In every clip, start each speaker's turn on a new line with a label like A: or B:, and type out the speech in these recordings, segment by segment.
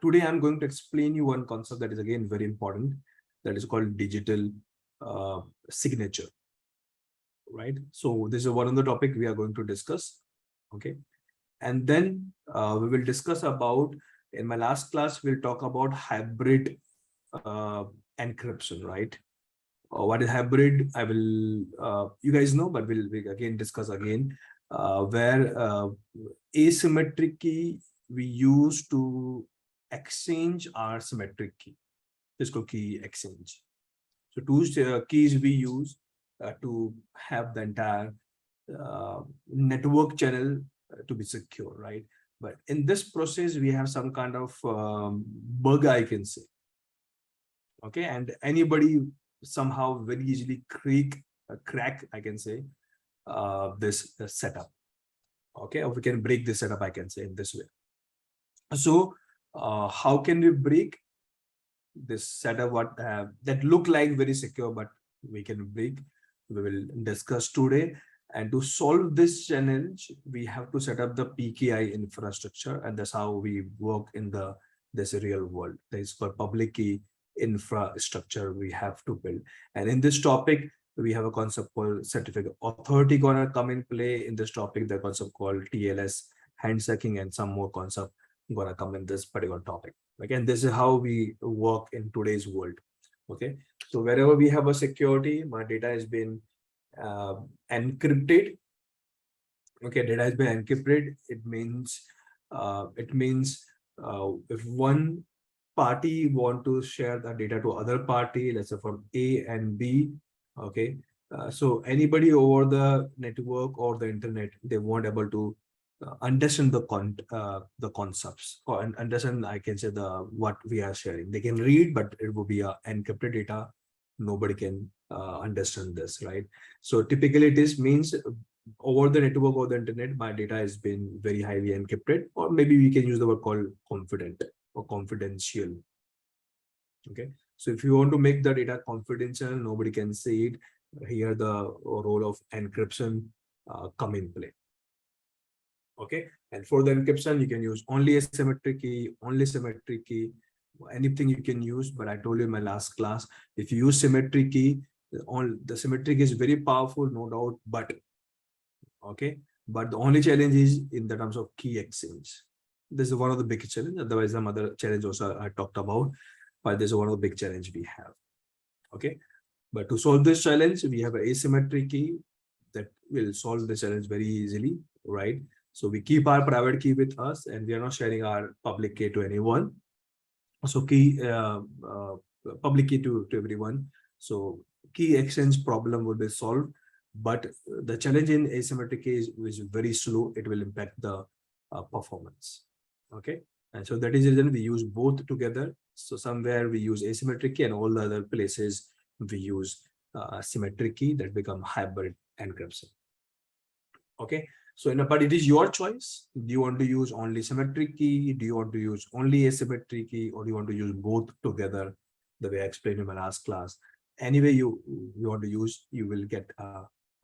A: today I'm going to explain you one concept that is again very important, that is called digital signature, right? So this is one of the topic we are going to discuss. Okay, and then we will discuss about, in my last class we'll talk about hybrid encryption, right? What is hybrid, I will you guys know, but we'll again discuss again, where asymmetric key we use to exchange our symmetric key. This called key exchange. So two keys we use to have the entire network channel to be secure, right? But in this process we have some kind of bug, I can say. Okay, and anybody somehow very easily crack, I can say, this setup. Okay, or we can break this setup, I can say, in this way. So how can we break this setup? What that look like very secure, but we can break, we will discuss today. And to solve this challenge, we have to set up the PKI infrastructure, and that's how we work in this real world. That is called public key infrastructure we have to build. And in this topic we have a concept called certificate authority gonna come in play. In this topic, the concept called TLS handshaking, and some more concept gonna come in this particular topic. Again, this is how we work in today's world. Okay, so wherever we have a security, my data has been encrypted. Okay, data has been encrypted. It means if one party want to share the data to other party, let's say from A and B, okay, so anybody over the network or the internet, they won't able to understand the concepts, or understand, I can say, the what we are sharing. They can read, but it will be a encrypted data. Nobody can understand this, right? So typically this means over the network or the internet, my data has been very highly encrypted, or maybe we can use the word called confident or confidential. Okay, so if you want to make the data confidential, nobody can see it, here the role of encryption come in play. Okay, and for the encryption you can use only asymmetric key, only symmetric key, anything you can use. But I told you in my last class, if you use symmetric key, the symmetric is very powerful, no doubt, but okay, but the only challenge is in the terms of key exchange. This is one of the big challenges. Otherwise some other challenge also I talked about, but this is one of the big challenge we have. Okay, but to solve this challenge, we have an asymmetric key that will solve the challenge very easily, right? So we keep our private key with us, and we are not sharing our public key to anyone. So key public key to everyone. So key exchange problem will be solved, but the challenge in asymmetric key is very slow. It will impact the performance. Okay, and so that is the reason we use both together. So somewhere we use asymmetric key, and all the other places we use symmetric key, that become hybrid encryption. Okay, so but it is your choice. Do you want to use only symmetric key? Do you want to use only asymmetric key, or do you want to use both together, the way I explained in my last class? Anyway you want to use, you will get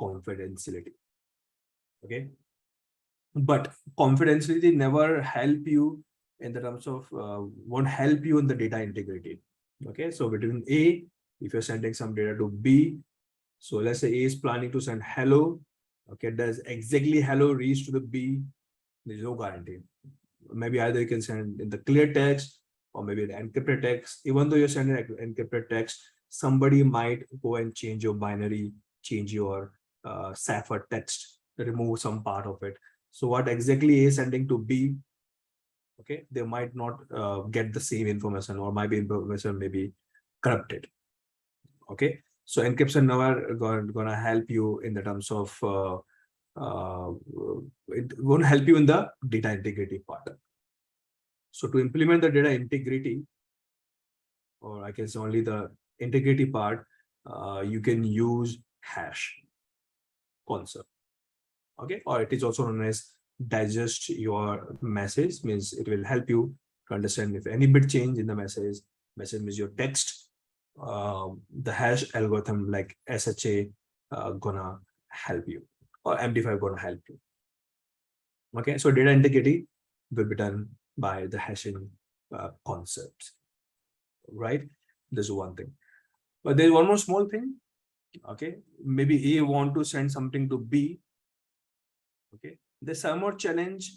A: confidentiality. Okay, but confidentiality never help you in the terms of won't help you in the data integrity. Okay, so between A, if you're sending some data to B, so let's say A is planning to send hello. Okay, does exactly hello reach to the B? There's no guarantee. Maybe either you can send in the clear text, or maybe the encrypted text. Even though you're sending encrypted text, somebody might go and change your binary, change your cipher text, remove some part of it. So what exactly A is sending to B, okay, they might not get the same information, or might be information may be corrupted. Okay, so encryption never gonna help you in the terms of it won't help you in the data integrity part. So to implement the data integrity, or I can say only the integrity part, you can use hash concept. Okay, or it is also known as digest your message, means it will help you to understand if any bit change in the message means your text, the hash algorithm like SSH gonna help you, or MD5 gonna help you. Okay, so data integrity will be done by the hashing concepts, right? This is one thing. But there's one more small thing. Okay, maybe A want to send something to B. Okay, there's some more challenge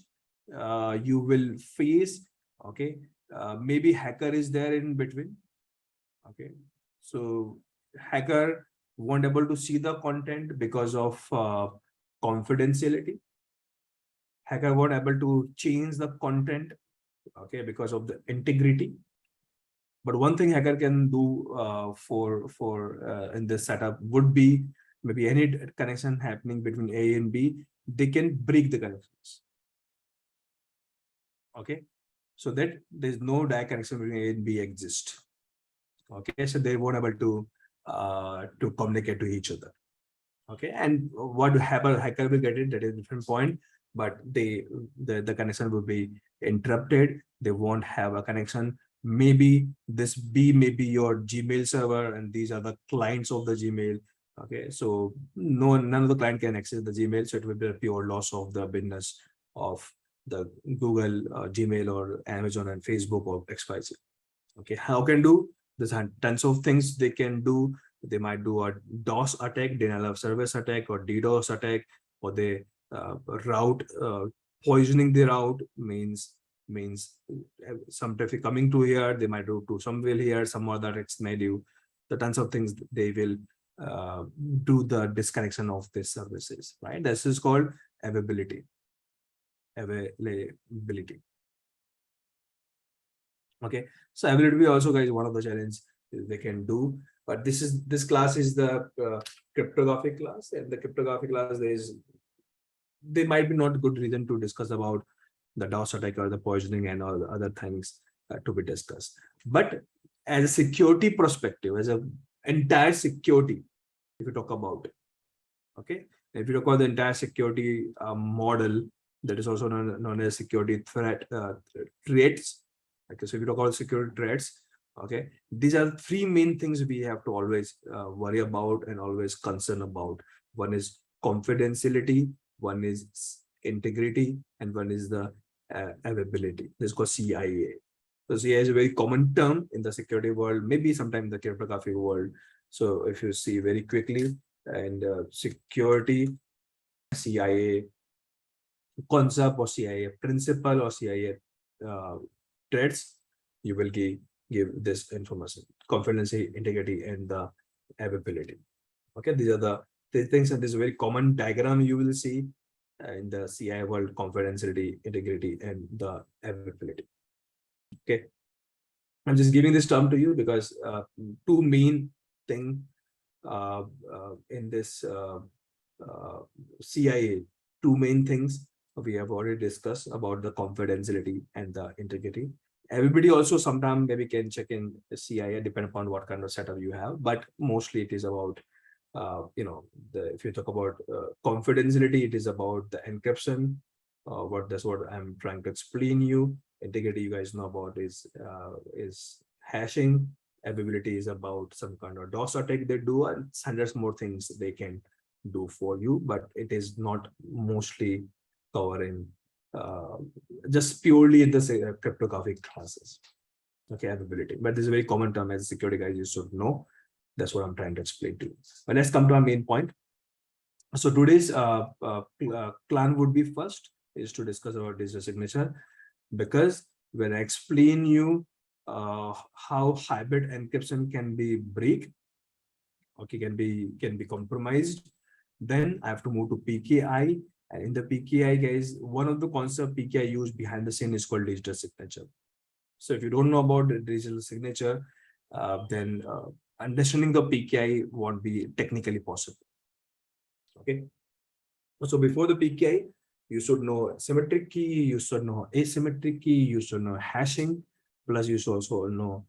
A: you will face. Okay, maybe hacker is there in between. Okay, so hacker won't able to see the content because of confidentiality. Hacker won't able to change the content, okay, because of the integrity. But one thing hacker can do in this setup would be maybe any connection happening between A and B, they can break the connections. Okay, so that there's no direct connection between A and B exist. Okay, so they won't able to communicate to each other. Okay, and what hacker will get it, that is a different point, but the connection will be interrupted. They won't have a connection. Maybe this B may be your Gmail server, and these are the clients of the Gmail. Okay, so none of the client can access the Gmail, so it will be a pure loss of the business of the Google, Gmail, or Amazon and Facebook or XYZ. Okay, how can do? There's tons of things they can do. They might do a DOS attack, denial of service attack, or DDoS attack, or they route poisoning the route means some traffic coming to here. They might do to some will here, some other X may do. The tons of things they will do the disconnection of these services. Right. This is called availability. Availability. Okay, so availability also, guys, one of the challenges they can do. But this class is the cryptographic class, and the cryptographic class there might be not good reason to discuss about the DOS attack or the poisoning and all the other things to be discussed. But as a security perspective, as a entire security, if you talk about it, okay, if you talk about the entire security model, that is also known as security threats. Okay, so if you talk about security threats, okay, these are three main things we have to always worry about and always concern about. One is confidentiality, one is integrity, and one is the availability. This is called CIA. So CIA is a very common term in the security world, maybe sometimes the cryptography world. So if you see very quickly, and security, CIA concept or CIA principle or CIA threats, you will give this information: confidentiality, integrity, and the availability. Okay, these are the things, and this is a very common diagram you will see in the CIA world: confidentiality, integrity, and the availability. Okay, I'm just giving this term to you because two main thing in this CIA, two main things we have already discussed about the confidentiality and the integrity. Everybody also sometimes maybe can check in the CIA, depending upon what kind of setup you have, but mostly it is about if you talk about confidentiality, it is about the encryption. That's what I'm trying to explain you. Integrity, you guys know about, is hashing. Availability is about some kind of DOS attack they do, and hundreds more things they can do for you, but it is not mostly covering just purely in the cryptographic classes. Okay, availability, but this is a very common term as security guys you should know. That's what I'm trying to explain to you. But let's come to our main point. So today's plan would be first is to discuss about digital signature, because when I explain you how hybrid encryption can be break, okay, can be compromised, then I have to move to PKI. And in the PKI, guys, one of the concept PKI used behind the scene is called digital signature. So if you don't know about the digital signature, then understanding the PKI won't be technically possible. Okay. So before the PKI, you should know symmetric key, you should know asymmetric key, you should know hashing, plus you should also know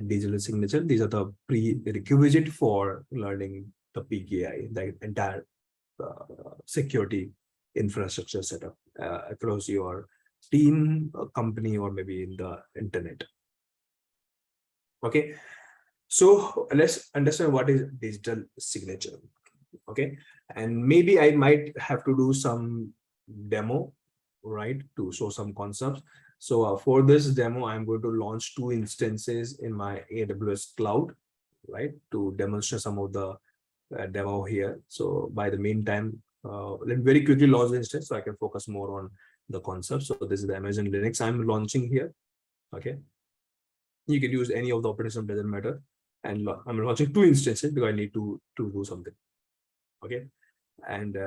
A: digital signature. These are the prerequisite for learning the PKI, the entire security infrastructure setup across your team, company, or maybe in the internet. Okay, so let's understand what is digital signature. Okay, and maybe I might have to do some demo, right, to show some concepts. So for this demo, I'm going to launch 2 instances in my AWS cloud, right, to demonstrate some of the demo here. So by the meantime, let me very quickly launch the instance so I can focus more on the concept. So this is the Amazon Linux I'm launching here. Okay, you can use any of the operating system, doesn't matter. And I'm launching 2 instances because I need to do something. Okay, and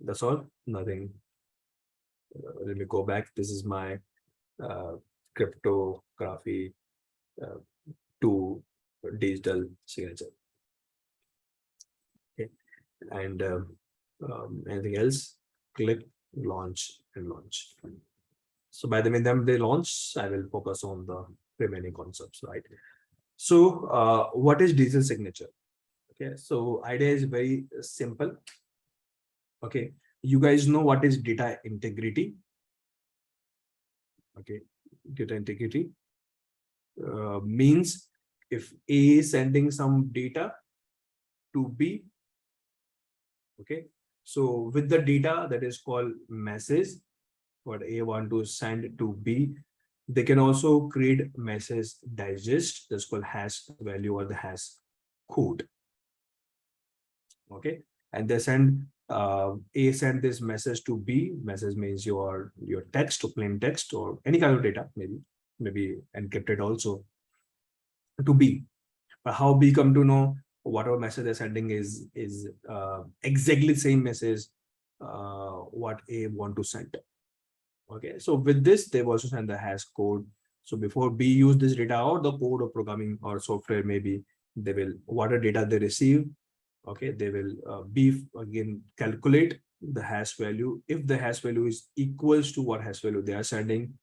A: that's all. Nothing. Let me go back. This is my cryptography to digital signature. Okay, and anything else? Click launch and launch. So by the time they launch, I will focus on the remaining concepts, right? So what is digital signature? Okay, so idea is very simple. Okay, you guys know what is data integrity? Okay, data integrity means if A is sending some data to B, okay, so with the data that is called message, what A want to send to B, they can also create message digest, that's called hash value or the hash code. Okay, and they send A send this message to B. Message means your text or plain text or any kind of data, maybe encrypted also, to B. But how B come to know whatever message they're sending is exactly the same message what A want to send. Okay, so with this they've also sent the hash code. So before B use this data or the code or programming or software, maybe they will whatever data they receive. Okay, they will B again calculate the hash value. If the hash value is equals to what hash value they are sending,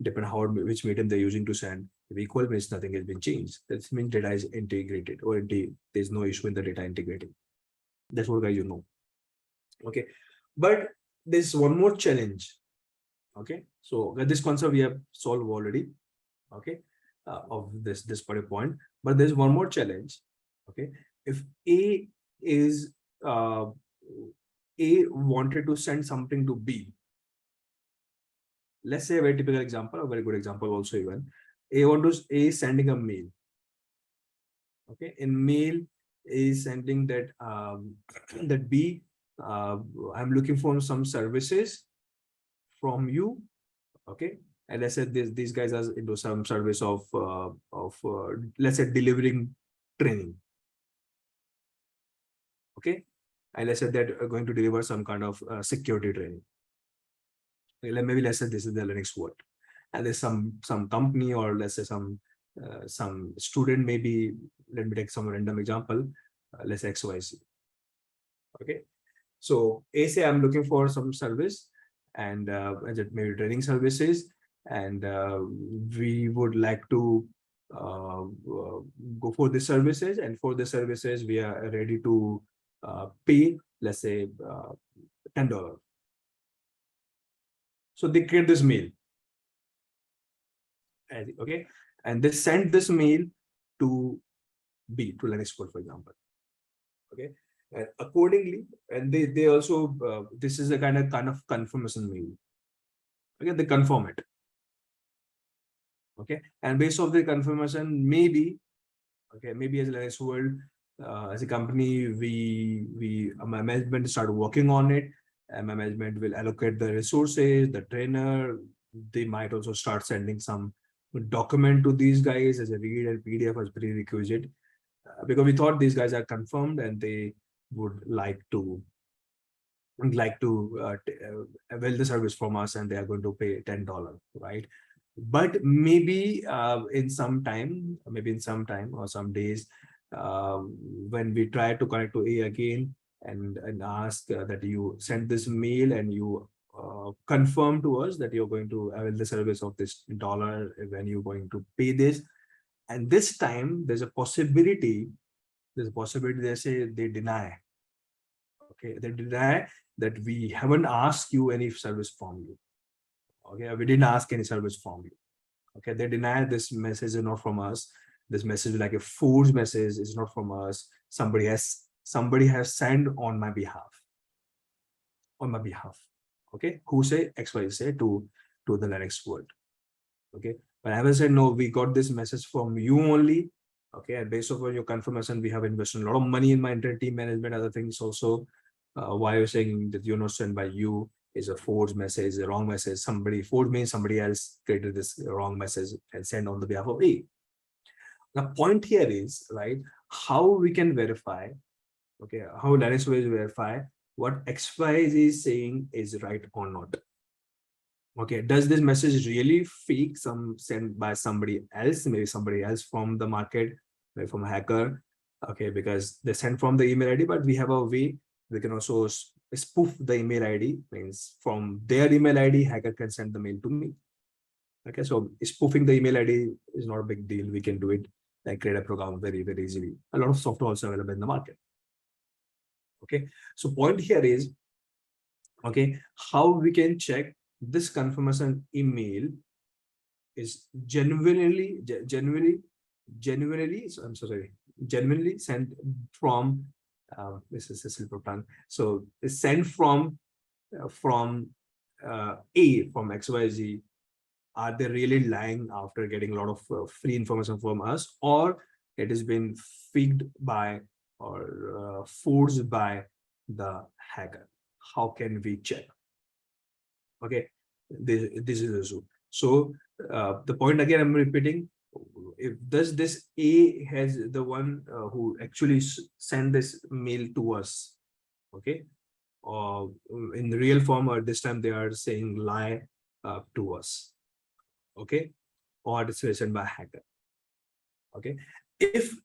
A: depending how which medium they're using to send. If equal means nothing has been changed. That means data is integrated, or there's no issue in the data integrating. That's what guys you know. Okay, but there's one more challenge. Okay, so this concept we have solved already. Okay, of this particular point, but there's one more challenge. Okay, if A is A wanted to send something to B. Let's say a very typical example, a very good example also even. A is sending a mail. Okay, in mail is sending that that B, I'm looking for some services from you. Okay, and let's say these guys are into some service of let's say delivering training. Okay, and let's say that are going to deliver some kind of security training. Maybe let's say this is the Linux world, and there's some company, or let's say some student, maybe let me take some random example, let's say XYZ. Okay, so A say I'm looking for some service, and maybe training services, and we would like to go for the services, and for the services we are ready to pay, let's say $10. So they create this mail. Okay, and they send this mail to B, to Linux code, for example. Okay, and accordingly, and they also this is a kind of confirmation mail. Okay, they confirm it. Okay, and based off the confirmation, maybe as Linux world, as a company, my management start working on it, and my management will allocate the resources, the trainer. They might also start sending some document to these guys as a read and PDF as prerequisite, because we thought these guys are confirmed and they would like to avail the service from us, and they are going to pay $10, right? But maybe in some time or some days, when we try to connect to A again and ask that you send this mail and you confirm to us that you're going to avail the service of this dollar, when you're going to pay this, and this time there's a possibility they say they deny. Okay, they deny that we haven't asked you any service from you. Okay, we didn't ask any service from you. Okay, they deny this message is not from us. This message is like a forged message, is not from us. Somebody has sent on my behalf. Okay, who say XY say to to the Linux world. Okay, but I will say no, we got this message from you only. Okay, and based on your confirmation, we have invested a lot of money in my entire team management, other things also. Why you're saying that you're not sent by you is a forged message, a wrong message. Somebody forged means somebody else created this wrong message and sent on the behalf of A. The point here is, right, how we can verify, okay, how Linux will verify what XYZ is saying is right or not. Okay, does this message really fake, sent by somebody else, maybe somebody else from the market, maybe from a hacker? Okay, because they send from the email ID, but we have a way we can also spoof the email ID, means from their email ID, hacker can send the mail to me. Okay, so spoofing the email ID is not a big deal. We can do it, like create a program very, very easily. A lot of software also available in the market. Okay, so point here is, okay, how we can check this confirmation email is genuinely sent from this is a silver tongue. So it's sent from A, from XYZ. Are they really lying after getting a lot of free information from us, or it has been faked by or forged by the hacker? How can we check? Okay, this is the issue. So the point again I'm repeating, if this A has the one who actually sent this mail to us, okay, or in the real form, or this time they are saying lie to us, okay, or it's sent by hacker. Okay, if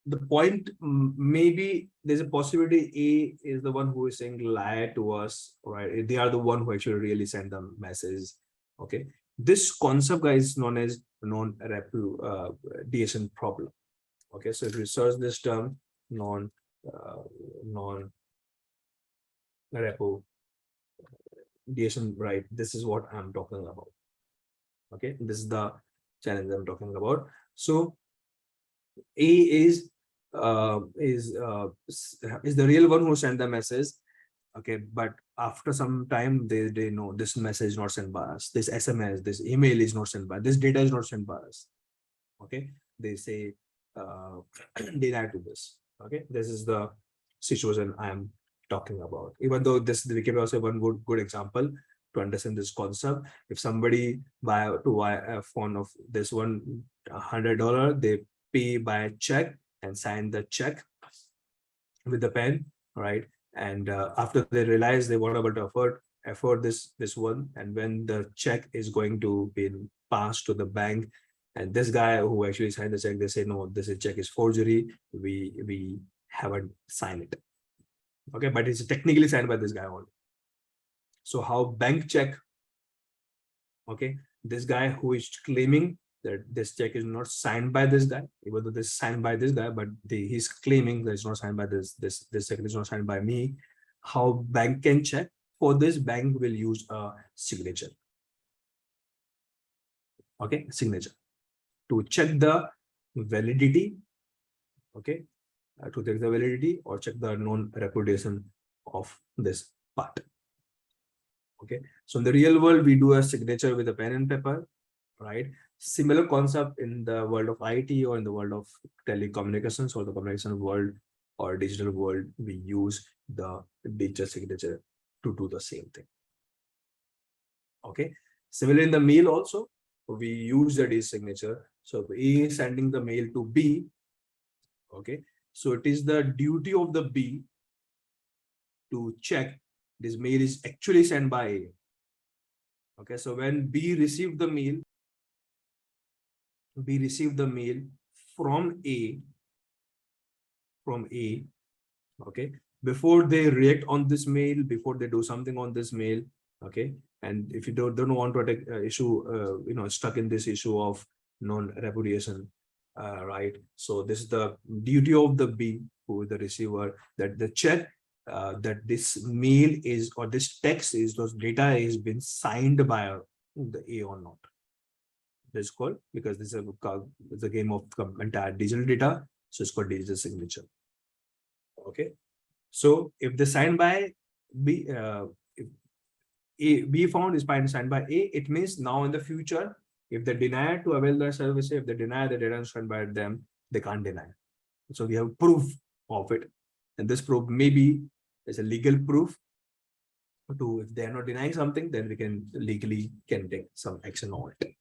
A: the point, maybe there's a possibility A is the one who is saying lie to us, right? They are the one who actually really send the message. Okay, this concept, guys, is known as non-repudiation problem. Okay, so if you search this term, non-repudiation, right, this is what I'm talking about. Okay, this is the challenge I'm talking about. So A is the real one who sent the message. Okay, but after some time they know this message is not sent by us, this SMS, this email is not sent by, this data is not sent by us. Okay, they say deny to this. Okay, this is the situation I am talking about. Even though this we can also one good example to understand this concept. If somebody buy a phone of this $100, they pay by check and sign the check with the pen, right? And after they realize they won't able to afford this one, and when the check is going to be passed to the bank, and this guy who actually signed the check, they say no, this check is forgery, we haven't signed it. Okay, but it's technically signed by this guy only. So how bank check, okay, this guy who is claiming that this check is not signed by this guy, even though this is signed by this guy, but he's claiming that it's not signed by this check is not signed by me. How bank can check? For this, bank will use a signature. Okay, signature to check the validity. Okay, to check the validity or check the non-repudiation of this part. Okay, so in the real world, we do a signature with a pen and paper, right? Similar concept in the world of IT or in the world of telecommunications or the communication world or digital world, we use the digital signature to do the same thing. Okay, similarly in the mail also, we use the digital signature. So A is sending the mail to B. Okay, so it is the duty of the B to check this mail is actually sent by A. Okay, so when B received the mail from A, okay, before they react on this mail, before they do something on this mail, okay, and if you don't want to take issue, stuck in this issue of non-repudiation, right? So this is the duty of the B, who is the receiver, that the check that this mail is, or this text is, those data is been signed by the A or not. This is called, because this is a game of entire digital data, so it's called digital signature. Okay, so if they sign by B, if B found is signed by A. It means now in the future, if they deny to avail their service, if they deny the data signed by them, they can't deny. So we have proof of it. And this proof maybe is a legal proof to, if they are not denying something, then we can legally take some action on it.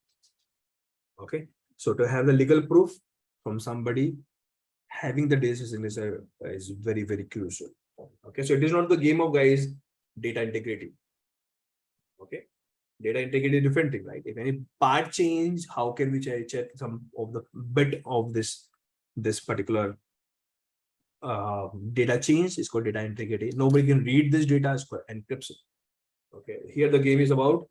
A: Okay. So to have the legal proof from somebody, having the data signature is very, very crucial. Okay. So it is not the game of, guys, data integrity. Okay. Data integrity is different thing, right? If any part change, how can we check some of the bit of this particular data change? Is called data integrity. Nobody can read this data. It's called encryption. Okay, here the game is about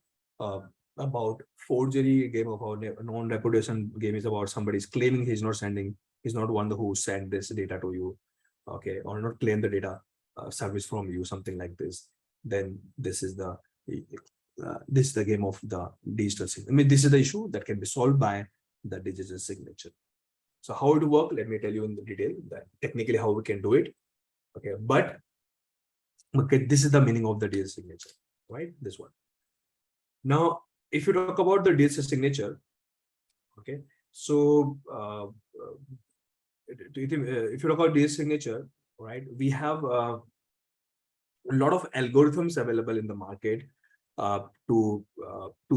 A: forgery. Game of non-repudiation game is about somebody's claiming he's not one who sent this data to you. Okay, or not claim the data service from you, something like this. Then this is the game of the digital signature. I mean, this is the issue that can be solved by the digital signature. So how it work? Let me tell you in the detail that technically how we can do it. Okay, but okay, this is the meaning of the digital signature, right? This one. Now, if you talk about the digital signature, okay, so if you talk about digital signature, right, we have a lot of algorithms available in the market to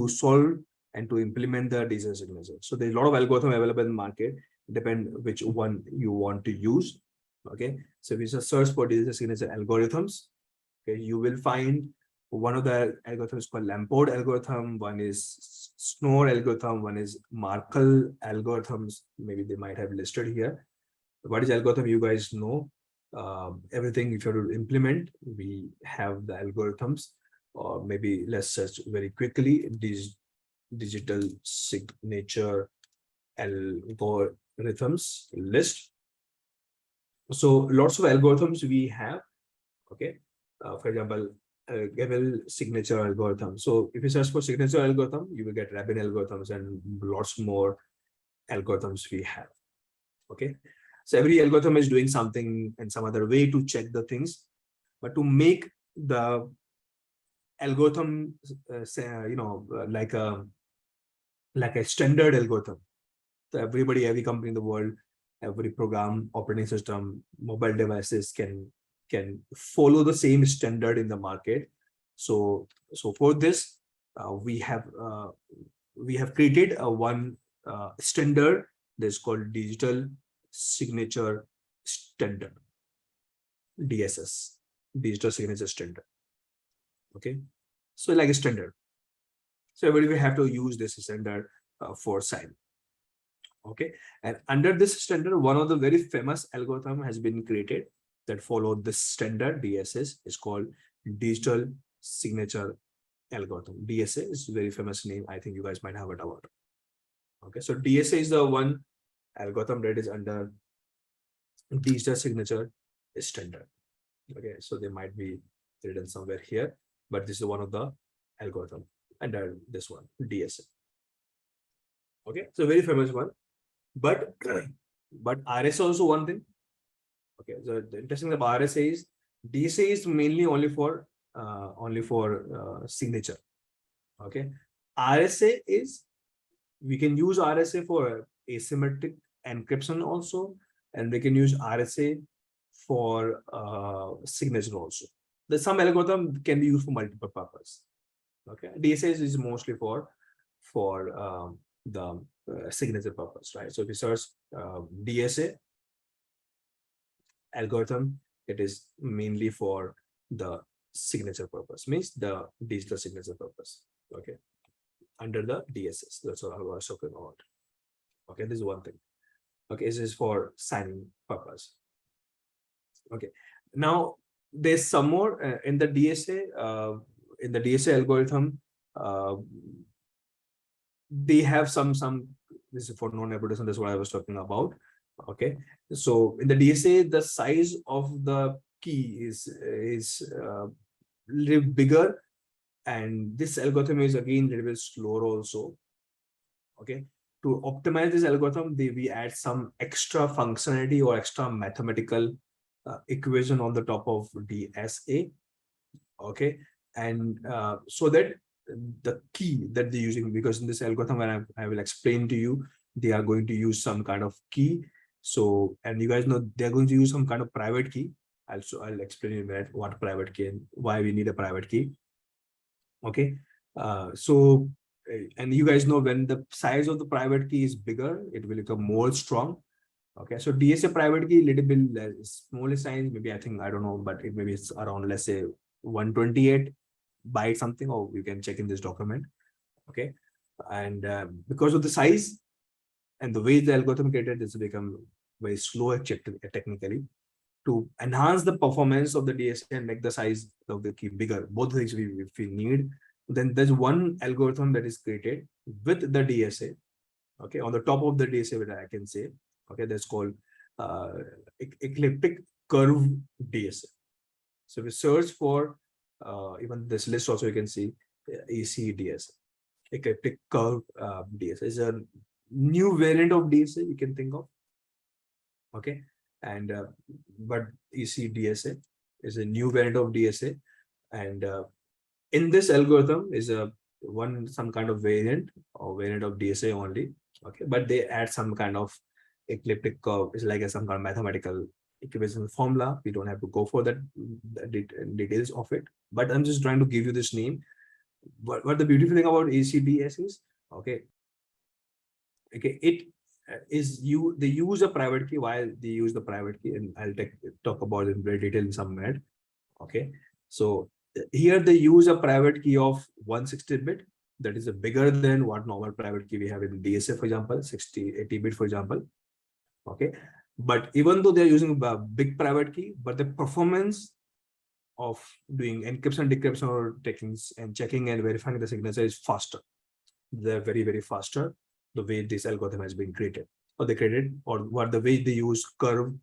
A: solve and to implement the digital signature. So there's a lot of algorithm available in the market, depend which one you want to use. Okay, so if you just search for digital signature algorithms, okay, you will find one of the algorithms called Lamport algorithm, one is Schnorr algorithm, one is Markle algorithms. Maybe they might have listed here. What is algorithm? You guys know everything. If you have to implement, we have the algorithms. Or maybe let's search very quickly these digital signature algorithms list. So lots of algorithms we have. Okay, for example, Gavel signature algorithm. So if you search for signature algorithm, you will get Rabin algorithms and lots more algorithms we have. Okay, so every algorithm is doing something in some other way to check the things, but to make the algorithm, like a standard algorithm. So every company in the world, every program, operating system, mobile devices can follow the same standard in the market. So for this, we have created a one standard that's called digital signature standard, DSS, digital signature standard. Okay, so like a standard. So everybody will have to use this standard for sign. Okay, and under this standard, one of the very famous algorithm has been created that followed this standard DSS is called digital signature algorithm. DSA is a very famous name. I think you guys might have heard about. Okay, so DSA is the one algorithm that is under digital signature standard. Okay, so they might be written somewhere here, but this is one of the algorithm under this one, DSA. Okay, so very famous one, but RSA also one thing. Okay, so the interesting thing about RSA is DSA is mainly only for signature. Okay, RSA is, we can use RSA for asymmetric encryption also, and we can use RSA for signature also. There's some algorithm can be used for multiple purpose. Okay, DSA is mostly for the signature purpose, right? So if you search DSA algorithm, it is mainly for the signature purpose, means the digital signature purpose. Okay, under the DSS, that's what I was talking about. Okay, this is one thing. Okay, this is for signing purpose. Okay, now there's some more in the DSA. In the DSA algorithm, they have some. This is for non-repudiation. That's what I was talking about. Okay, so in the DSA, the size of the key is little bigger, and this algorithm is again a little bit slower also. Okay, to optimize this algorithm, we add some extra functionality or extra mathematical equation on the top of DSA. Okay, and so that the key that they're using, because in this algorithm, when I will explain to you, they are going to use some kind of key. So, and you guys know they're going to use some kind of private key. I'll explain in a minute what private key and why we need a private key. Okay. And you guys know when the size of the private key is bigger, it will become more strong. Okay, so DSA private key little bit less, smaller size, maybe I think, I don't know, but it maybe it's around, let's say 128 byte something, or you can check in this document. Okay, and because of the size and the way the algorithm created, it's become very slow technically. To enhance the performance of the DSA and make the size of the key bigger, both things if we need, then there's one algorithm that is created with the DSA. Okay, on the top of the DSA, which I can say, okay, that's called ecliptic curve DSA. So we search for even this list also, you can see ECDSA, ecliptic curve DSA is a new variant of DSA you can think of. Okay, and but ECDSA is a new variant of DSA, and in this algorithm is a some kind of variant or variant of DSA only. Okay, but they add some kind of ecliptic curve. It's like some kind of mathematical equation formula. We don't have to go for that details of it, but I'm just trying to give you this name. What the beautiful thing about ECDS is, okay, it is they use a private key. While they use the private key, and I'll talk about it in very detail in some minute. Okay, so here they use a private key of 160-bit. That is a bigger than what normal private key we have in DSA, for example, 80-bit, for example. Okay, but even though they're using a big private key, but the performance of doing encryption, decryption, or techniques and checking and verifying the signature is faster. They're very, very faster. The way this algorithm has been created, or they created, or what the way they use curve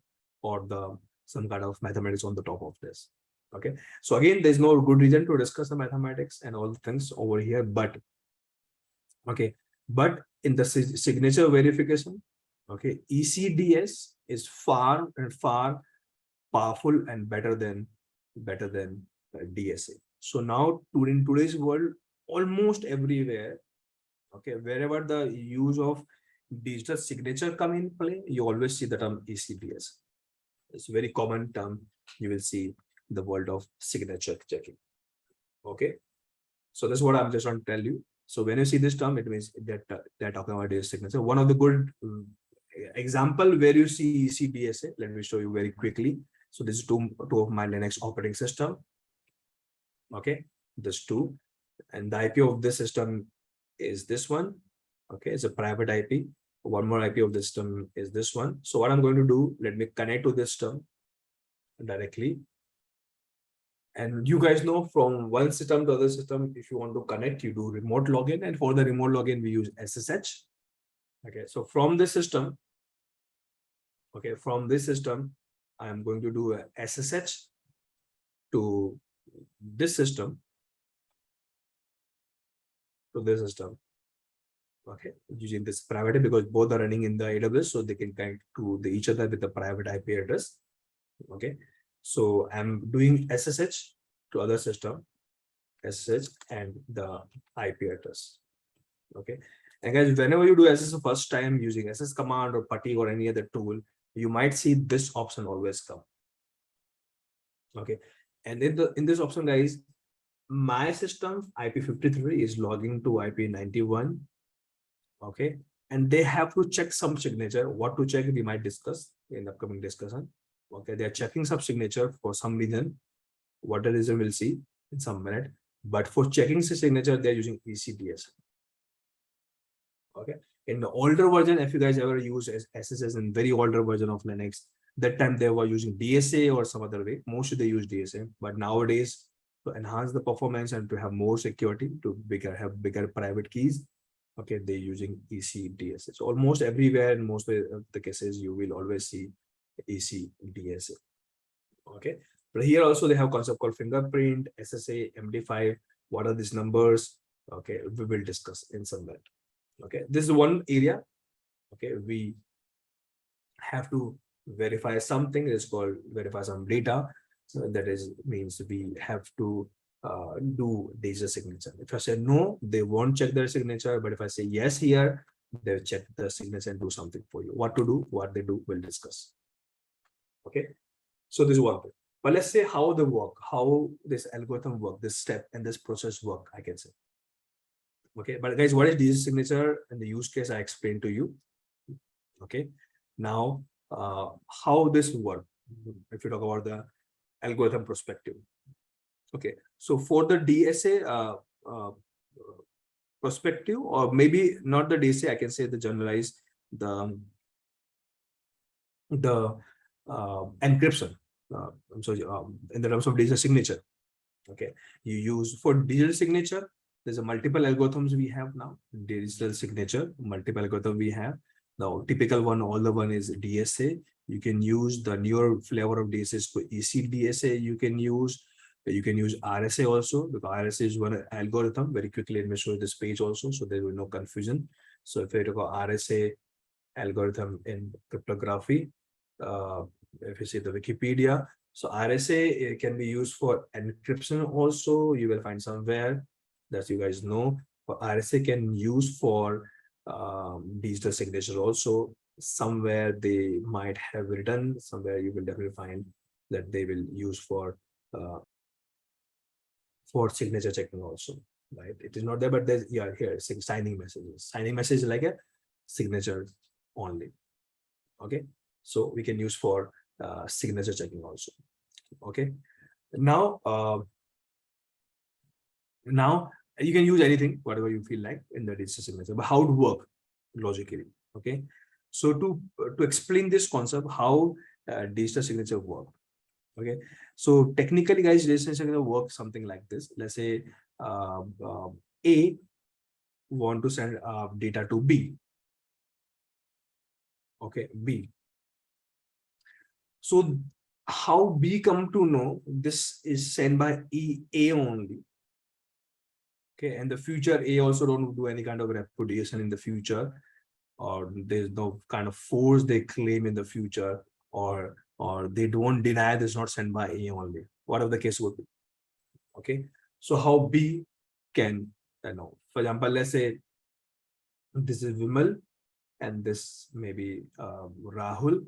A: or the some kind of mathematics on the top of this. Okay, so again, there's no good reason to discuss the mathematics and all the things over here, but okay, but in the signature verification, okay, ECDS is far and far powerful and better than DSA. So now in today's world, almost everywhere, okay, wherever the use of digital signature come in play, you always see the term ECDS. It's a very common term you will see in the world of signature checking. Okay, so that's what I'm just trying to tell you. So when you see this term, it means that they're talking about digital signature. One of the good example where you see ECDSA, let me show you very quickly. So this is two of my Linux operating system. Okay, this two, and the IP of this system is this one. Okay, it's a private IP. One more IP of this system is this one. So what I'm going to do, let me connect to this term directly. And you guys know, from one system to other system, if you want to connect, you do remote login. And for the remote login, we use SSH. Okay, so from this system, okay, from this system, I am going to do a SSH to this system, okay, using this private, because both are running in the AWS, so they can connect to each other with the private IP address. Okay, so I'm doing SSH to other system, SSH and the IP address. Okay, and guys, whenever you do SSH first time using SS command or PuTTY or any other tool, you might see this option always come. Okay, and in this option, guys, my system IP53 is logging to IP91. Okay, and they have to check some signature. What to check, we might discuss in the upcoming discussion. Okay, they are checking some signature for some reason. What the reason we'll see in some minute. But for checking the signature, they're using ECDS. Okay, in the older version, if you guys ever use SSH in very older version of Linux, that time they were using DSA or some other way. Mostly they use DSA, but nowadays, to enhance the performance and to have more security, to have bigger private keys, okay, they're using ECDSA. So almost everywhere, in most of the cases, you will always see ECDSA. Okay, but here also they have concept called fingerprint, SSA, MD5. What are these numbers? Okay, we will discuss in some minute. Okay, this is one area. Okay, we have to verify something. It's called verify some data. So that is means we have to do digital signature. If I say no, they won't check their signature. But if I say yes here, they'll check the signature and do something for you. What to do, what they do, we'll discuss. Okay. So this is one thing. But let's say how they work, how this algorithm work, this step and this process work, I can say. Okay. But guys, what is digital signature and the use case I explained to you? Okay. Now, how this work, if you talk about the algorithm perspective. Okay. So for the DSA perspective, or maybe not the DSA, I can say the generalized, the encryption. I'm sorry, in the terms of digital signature. Okay, you use for digital signature. There's a multiple algorithms we have now. Digital signature, multiple algorithm we have. The typical one, all the one is DSA. You can use the newer flavor of DSA for ECDSA. You can use RSA also, because RSA is one algorithm. Very quickly, let me show you this page also, so there will be no confusion. So if you talk about RSA algorithm in cryptography, if you see the Wikipedia, so RSA can be used for encryption also. You will find somewhere that you guys know. But RSA can use for digital signature also. Somewhere they might have written. Somewhere you will definitely find that they will use for signature checking also. Right? It is not there, but there's here signing messages. Signing message like a signature only. Okay, so we can use for signature checking also. Okay, now you can use anything, whatever you feel like in the digital signature, but how to work logically. Okay, so to explain this concept, how digital signature work. Okay, so technically, guys, digital signature works something like this. Let's say A want to send data to B. Okay, B. So how B come to know this is sent by A only. Okay, and the future A also don't do any kind of repudiation in the future, or there's no kind of force they claim in the future, or they don't deny this not sent by A only, whatever the case would be. Okay, so how B can, for example, let's say this is Vimal and this maybe Rahul.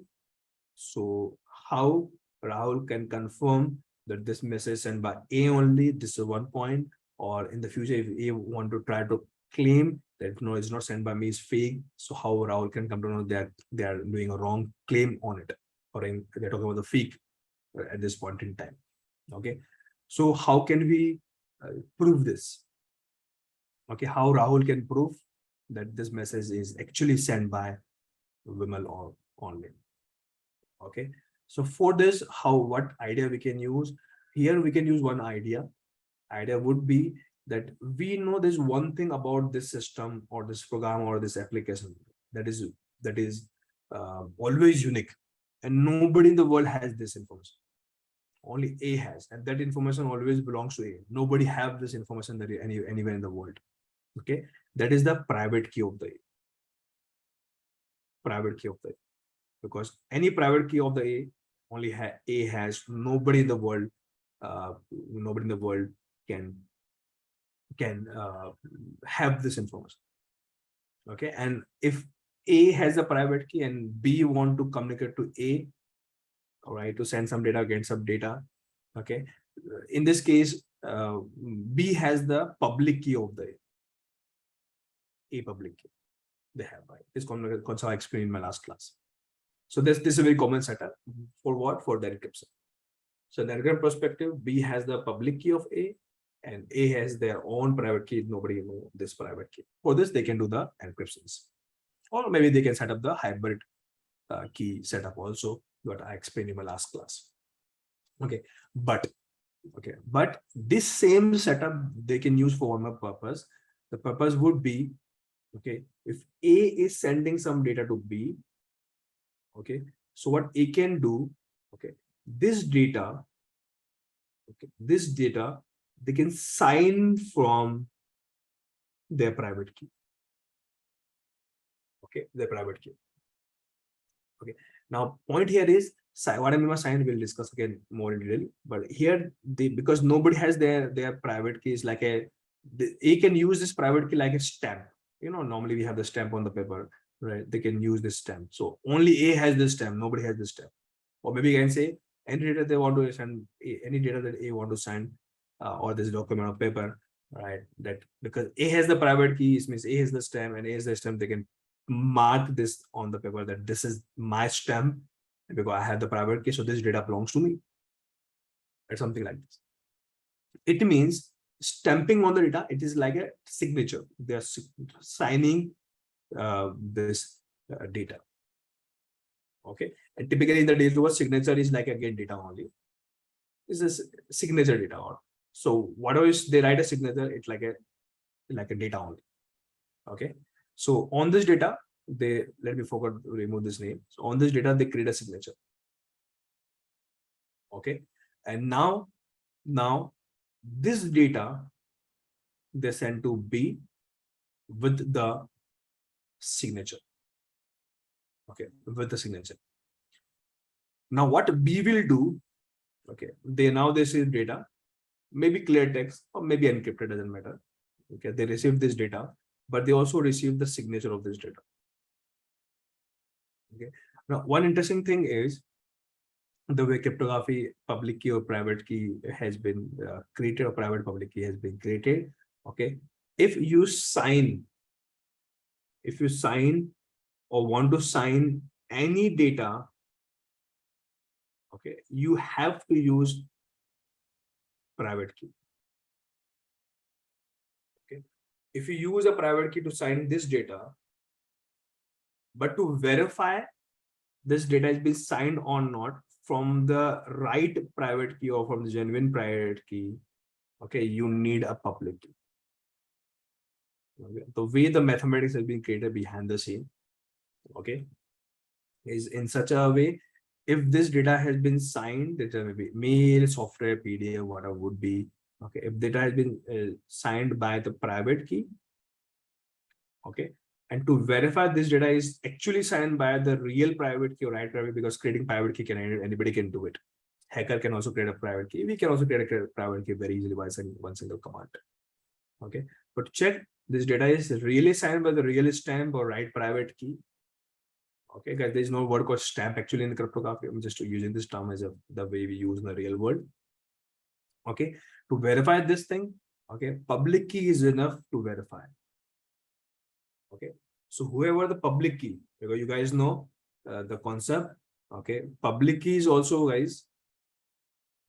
A: So how Rahul can confirm that this message sent by A only, this is one point, or in the future, if A want to try to claim that no, it's not sent by me, it's fake. So how Rahul can come to know that they are doing a wrong claim on it, or they're talking about the fake at this point in time. Okay, so how can we prove this? Okay, how Rahul can prove that this message is actually sent by Vimal or only. Okay, so for this, what idea we can use here? We can use one idea would be that we know there's one thing about this system or this program or this application that is always unique, and nobody in the world has this information. Only A has, and that information always belongs to A. Nobody have this information that anywhere in the world. Okay, that is the private key of the A. Private key of the A. Because any private key of the A only A has. Nobody in the world can have this information. Okay, and if A has a private key and B want to communicate to A, all right, to send some data, get some data. Okay, in this case, B has the public key of the A public key. They have, right? This concept I explained in my last class. So this is a very common setup for what? For the encryption. So in the encryption perspective, B has the public key of A, and A has their own private key. Nobody knows this private key. For this, they can do the encryptions, or maybe they can set up the hybrid key setup also, what I explained in my last class. Okay, but this same setup they can use for one more purpose. The purpose would be, okay, if A is sending some data to B, okay, so what A can do, okay, this data they can sign from their private key. Okay, their private key. Okay, now point here is what I mean by signed, we'll discuss again more in detail. But here, because nobody has their private keys, like A can use this private key like a stamp. Normally we have the stamp on the paper, right? They can use this stamp. So only A has this stamp. Nobody has this stamp. Or maybe you can say any data they want to send, any data that A want to sign, or this document of paper, right? That because A has the private key, it means A has the stamp, and A has the stamp, they can mark this on the paper that this is my stamp because I have the private key, so this data belongs to me, or something like this. It means stamping on the data, it is like a signature. They are signing this data. Okay, and typically in the daily world, signature is like a get data only. This is signature data. So whatever is they write a signature, it's like a data only. Okay, so on this data, let me remove this name. So on this data, they create a signature. Okay, and now this data they send to B with the signature. Okay, with the signature. Now what B will do? Okay, they receive data, maybe clear text or maybe encrypted, doesn't matter. Okay, they receive this data, but they also receive the signature of this data. Okay, now one interesting thing is the way cryptography public key or private key has been created, or private public key has been created. Okay, if you sign or want to sign any data, okay, you have to use private key. Okay, if you use a private key to sign this data, but to verify this data has been signed or not from the right private key or from the genuine private key, okay, you need a public key. Okay. The way the mathematics has been created behind the scene, okay, is in such a way, if this data has been signed, it may be mail, software, PDF, whatever would be, okay, if data has been signed by the private key, okay, and to verify this data is actually signed by the real private key or right private, because creating private key anybody can do it. Hacker can also create a private key. We can also create a private key very easily by one single command. Okay, but check this data is really signed by the real stamp or right private key. Okay, guys, there is no word called stamp actually in cryptography. I'm just using this term as the way we use in the real world. Okay, to verify this thing, okay, public key is enough to verify. Okay, so whoever the public key, because you guys know the concept. Okay, public key is also, guys,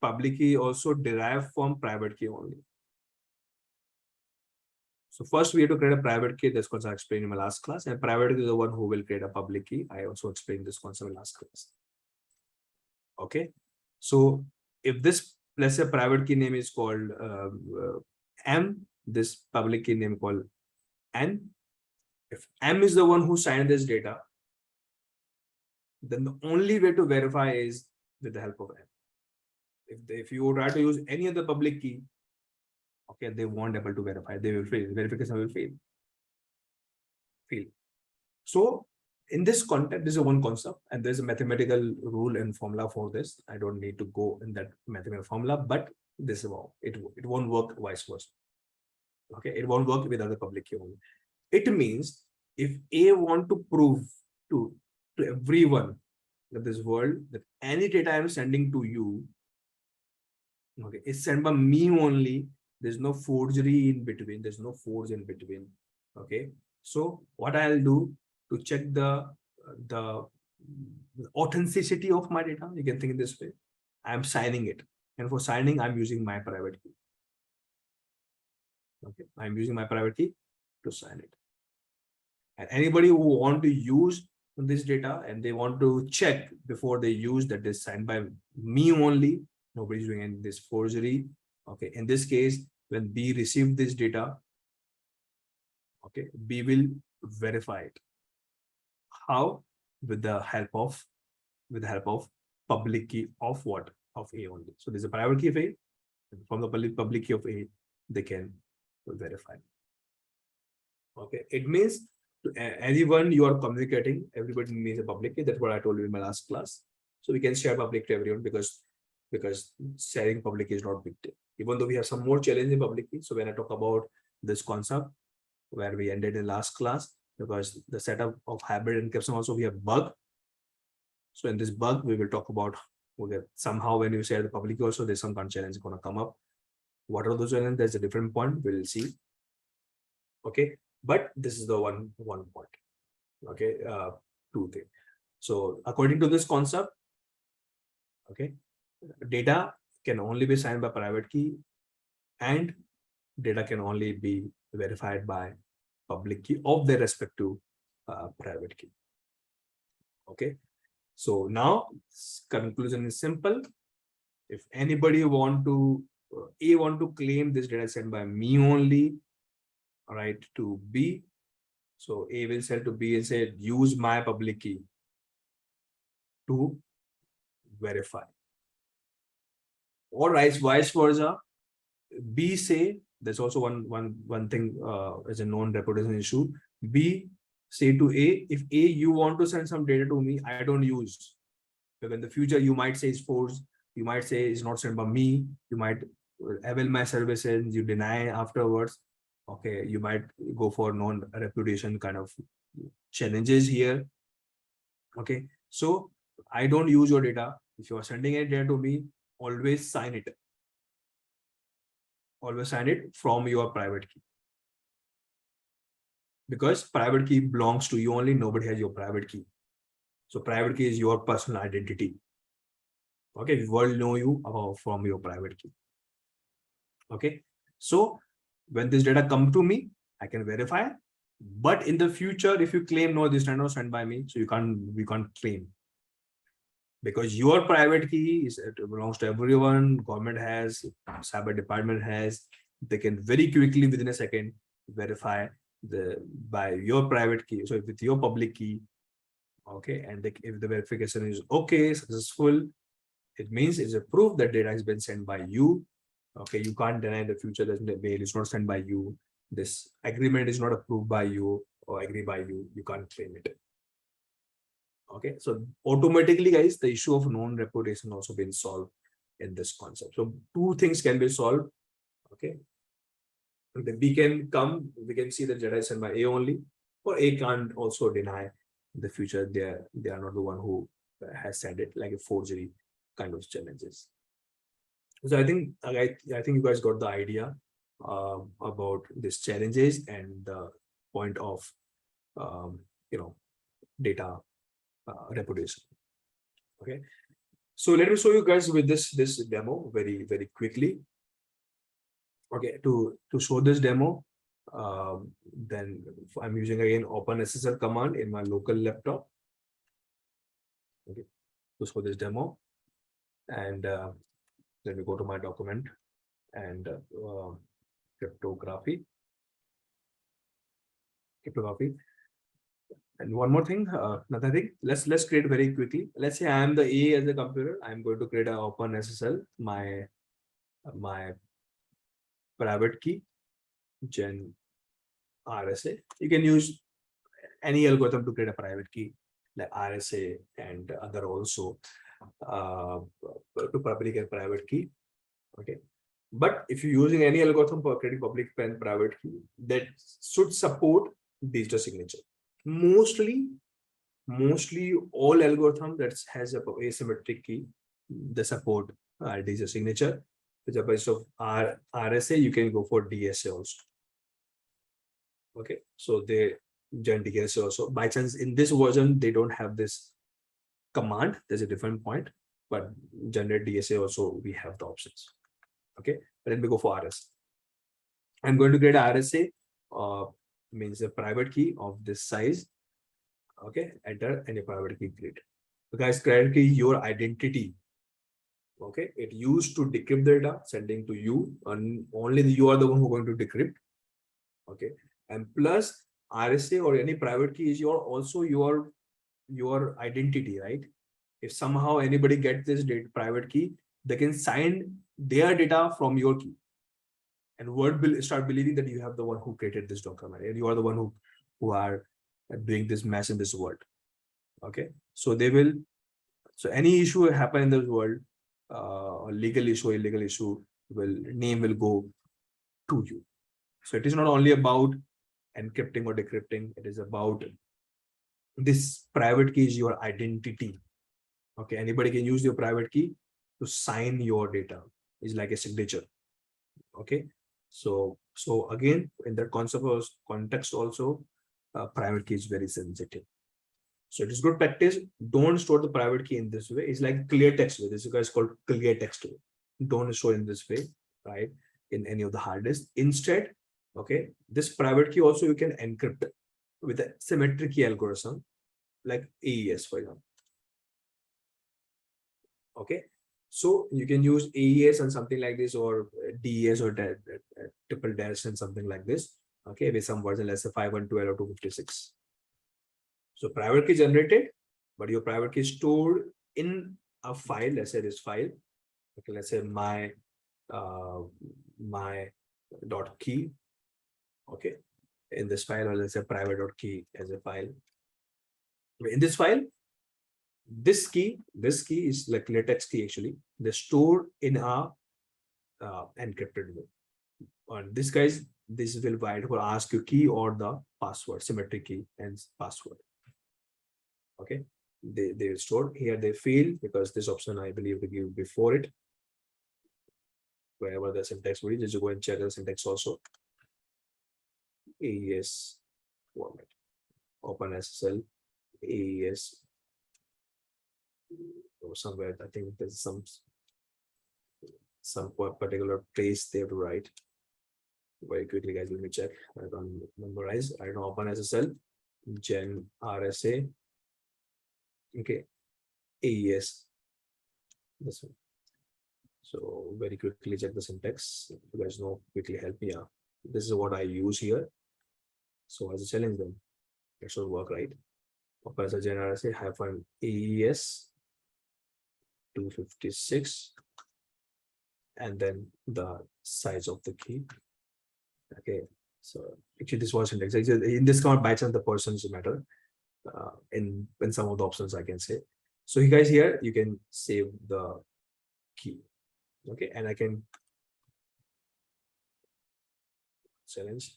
A: public key also derived from private key only. So first we have to create a private key. This concept I explained in my last class, and private key is the one who will create a public key. I also explained this concept in last class. Okay, so if this, let's say, private key name is called M, this public key name called N. If M is the one who signed this data, then the only way to verify is with the help of M. If you try to use any other public key, okay, they won't able to verify. They will fail. Verification will fail. So in this context, this is one concept, and there's a mathematical rule and formula for this. I don't need to go in that mathematical formula, but this is how it won't work vice versa. Okay, it won't work with other public key only. It means if A want to prove to everyone in this world that any data I'm sending to you, okay, is sent by me only. There's no forgery in between. There's no forge in between. Okay, so what I'll do to check the authenticity of my data, you can think in this way. I'm signing it, and for signing, I'm using my private key. Okay, I'm using my private key to sign it. And anybody who want to use this data and they want to check before they use that is signed by me only, nobody's doing any this forgery. Okay, in this case, when B received this data, okay, B will verify it. How? With the help of public key of what? Of A only. So there's a private key of A. From the public key of A, they can verify. Okay, it means to anyone you are communicating, everybody needs a public key. That's what I told you in my last class. So we can share public to everyone because sharing public is not big deal. Even though we have some more challenge in public key. So when I talk about this concept where we ended in last class, because the setup of hybrid encryption also we have bug. So in this bug, we will talk about somehow when you share the public key also, there's some kind of challenge going to come up. What are those challenges? There's a different point. We'll see. Okay, but this is the one point. Okay, two things. So according to this concept, okay, data can only be signed by private key, and data can only be verified by public key of their respective private key. Okay, so now conclusion is simple. If anybody want to claim this data sent by me only, all right, to B, so A will send to B and say use my public key to verify, or vice versa. B say, there's also one thing as a non-repudiation issue. B say to A, if A, you want to send some data to me, I don't use. Because in the future, you might say it's forced, you might say it's not sent by me, you might avail my services, you deny afterwards. Okay, you might go for non-repudiation kind of challenges here. Okay, so I don't use your data. If you are sending a data to me, always sign it. Always sign it from your private key. Because private key belongs to you only, nobody has your private key. So private key is your personal identity. Okay, the world know you from your private key. Okay, so when this data come to me, I can verify. But in the future, if you claim no, this data was sent by me, so we can't claim. Because your private key it belongs to everyone, government has, cyber department has, they can very quickly within a second verify by your private key. So with your public key, okay, and if the verification is okay, successful, it means it's a proof that data has been sent by you. Okay, you can't deny the future that the mail is not sent by you. This agreement is not approved by you or agreed by you. You can't claim it. Okay, so automatically, guys, the issue of non-repudiation also been solved in this concept. So two things can be solved. Okay, the B can come, we can see the data is sent by A only, or A can't also deny in the future they are not the one who has sent it, like a forgery kind of challenges. So I think you guys got the idea about these challenges and the point of data repudiation. Okay, so let me show you guys with this demo very quickly. Okay, to show this demo, then I'm using again OpenSSL command in my local laptop. Okay, to show this demo, and let me go to my document and cryptography. And one more thing, another thing, let's create very quickly. Let's say I am the A as a computer. I'm going to create an OpenSSL, my private key, gen RSA. You can use any algorithm to create a private key, like RSA and other also to public and private key. Okay, but if you're using any algorithm for creating public and private key, that should support digital signature. Mostly all algorithm that has a asymmetric key, they support digital signature. With the base of RSA, you can go for DSA also. Okay, so they gen DSA also. By chance, in this version, they don't have this command. There's a different point, but generate DSA also, we have the options. Okay, let me go for RSA. I'm going to create RSA, means a private key of this size. Okay, enter any private key create. So guys, private key, your identity. Okay, it used to decrypt the data, sending to you, and only you are the one who going to decrypt. Okay, and plus RSA or any private key is also your identity, right? If somehow anybody gets this private key, they can sign their data from your key, and world will start believing that you have the one who created this document, and you are the one who are doing this mess in this world. Okay, so they will So any issue happen in this world, legal issue, illegal issue, name will go to you. So it is not only about encrypting or decrypting, it is about this private key is your identity. Okay, anybody can use your private key to sign your data. It's like a signature. Okay, so again, in that context also, private key is very sensitive. So it is good practice. Don't store the private key in this way. It's like clear text way. This is called clear text way. Don't store in this way, right? In any of the hard disk. Instead, okay, this private key also you can encrypt with a symmetric key algorithm like AES, for example. Okay, so you can use AES and something like this, or DES or triple dash and something like this. Okay, with some version, let's say 512 or 256. So private key generated, but your private key is stored in a file. Let's say this file. Okay, let's say my dot key. Okay, in this file, or let's say private dot key as a file. In this file, this key is like latex key actually. They're stored in a encrypted way. And this will ask you key or the password, symmetric key and password. Okay, they stored here. They fail because this option I believe we give before it. Wherever the syntax will be, just go and check the syntax also. AES format, OpenSSL, AES. Or somewhere I think there's some particular place they have to write. Very quickly, guys, let me check. I don't memorize. I don't know. OpenSSL, Gen RSA. Okay, AES. This one. So very quickly check the syntax. If you guys know, quickly help me out. This is what I use here. So as a challenge them, it should work, right? OpenSSL Gen RSA hyphen AES 256, and then the size of the key. Okay, so actually this was syntax. In this command, by chance the persons matter. In some of the options I can say. So you guys here, you can save the key. Okay, and I can challenge.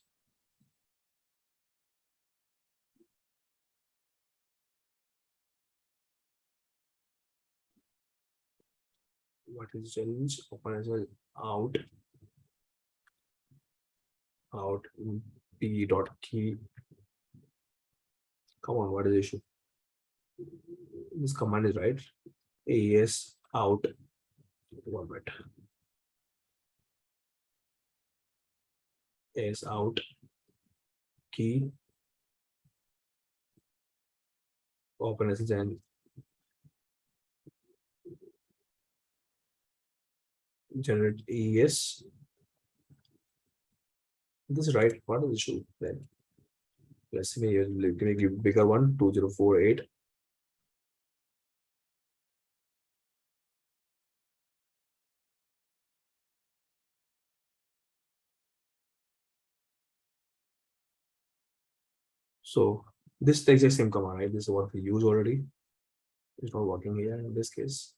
A: What is challenge? Open out p dot key. Come on, what is the issue? This command is right. AES out. One minute. AES out key. Open SSH and generate AES. This is right. What is the issue then? Let's see, give me bigger one, 2048. So this takes the same command, right? This is what we use already. It's not working here in this case.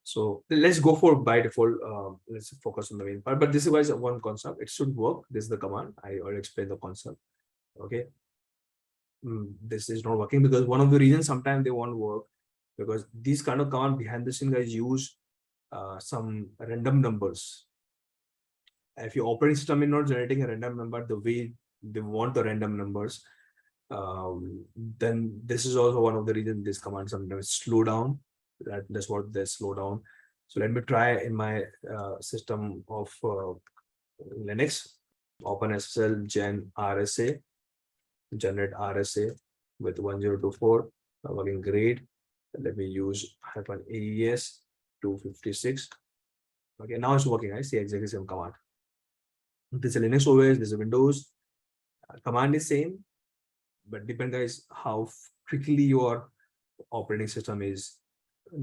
A: So let's go for by default. Let's focus on the main part. But this is one concept. It should work. This is the command. I already explained the concept. Okay. This is not working because one of the reasons sometimes they won't work, because these kind of command behind the scene guys use some random numbers. If your operating system is not generating a random number the way they want the random numbers, then this is also one of the reasons this command sometimes slow down. That's what they slow down. So let me try in my system of Linux. OpenSSL Gen RSA, generate RSA with 1024, working great. Let me use hyphen AES 256. Okay, now it's working. I see exactly same command. This is Linux OS, this is Windows. Command is same, but depends guys how quickly your operating system is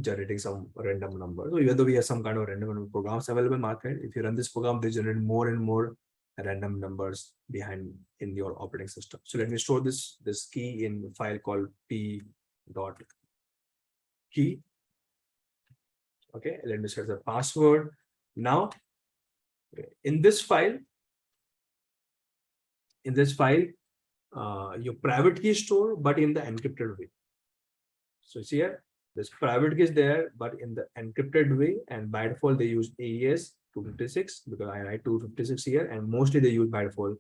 A: generating some random number. So even though we have some kind of random programs available in market, if you run this program, they generate more and more random numbers behind in your operating system. So let me store this key in a file called p.key. Okay, let me set the password. Now, in this file, your private key is stored, but in the encrypted way. So see here, this private key is there, but in the encrypted way, and by default they use AES 256 because I write 256 here, and mostly they use by default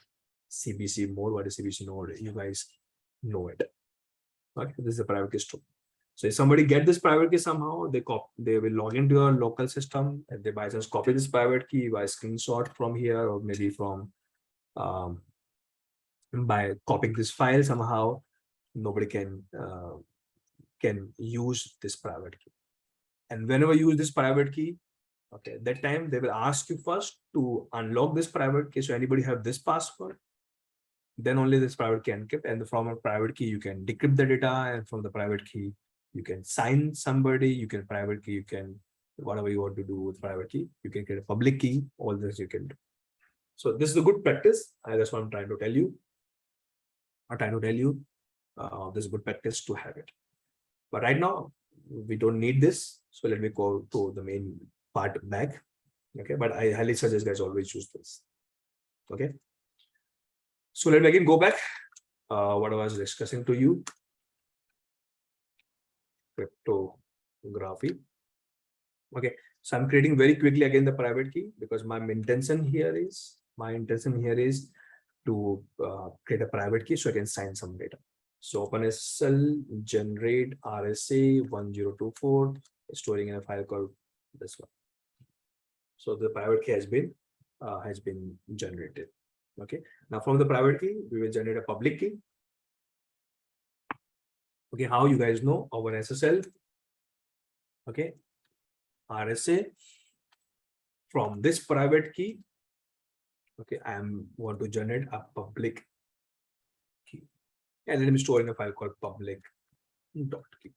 A: CBC mode. What is CBC mode? You guys know it. Okay, this is the private key store. So if somebody get this private key somehow, they will log into your local system, and they by chance copy this private key by screenshot from here, or maybe from by copying this file somehow. Nobody can use this private key. And whenever you use this private key, okay, that time they will ask you first to unlock this private key. So anybody have this password, then only this private key encrypt, and from a private key you can decrypt the data, and from the private key you can sign somebody, you can private key, you can whatever you want to do with private key, you can create a public key, all this you can do. So this is a good practice. That's what I'm trying to tell you. This is a good practice to have it. But right now we don't need this. So let me go to the main part back. Okay, but I highly suggest guys always use this. Okay. So let me again go back. What I was discussing to you. Cryptography. Okay, so I'm creating very quickly again the private key because my intention here is to create a private key so I can sign some data. So OpenSSL generate RSA 1024, storing in a file called this one. So the private key has been generated. Okay, now from the private key we will generate a public key. Okay, how you guys know OpenSSL? Okay, RSA from this private key. Okay, I want to generate a public key, and let me store in a file called public.key.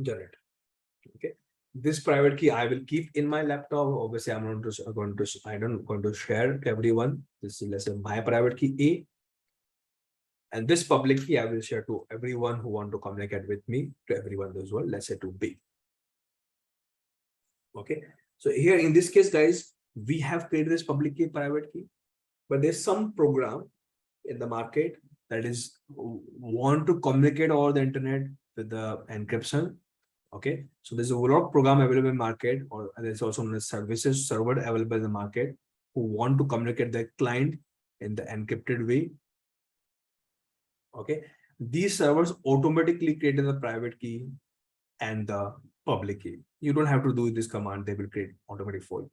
A: Generate. Okay, this private key I will keep in my laptop. Obviously, I'm not going to share to everyone. This is, let's say, my private key A, and this public key I will share to everyone who want to communicate with me, to everyone as well. Let's say to B. Okay, so here in this case, guys, we have created this public key, private key, but there's some program in the market that is want to communicate over the internet with the encryption. Okay, so there's a lot of program available in market, or there's also known as services server available in the market who want to communicate their client in the encrypted way. Okay, these servers automatically create the private key and the public key. You don't have to do this command; they will create automatically for you.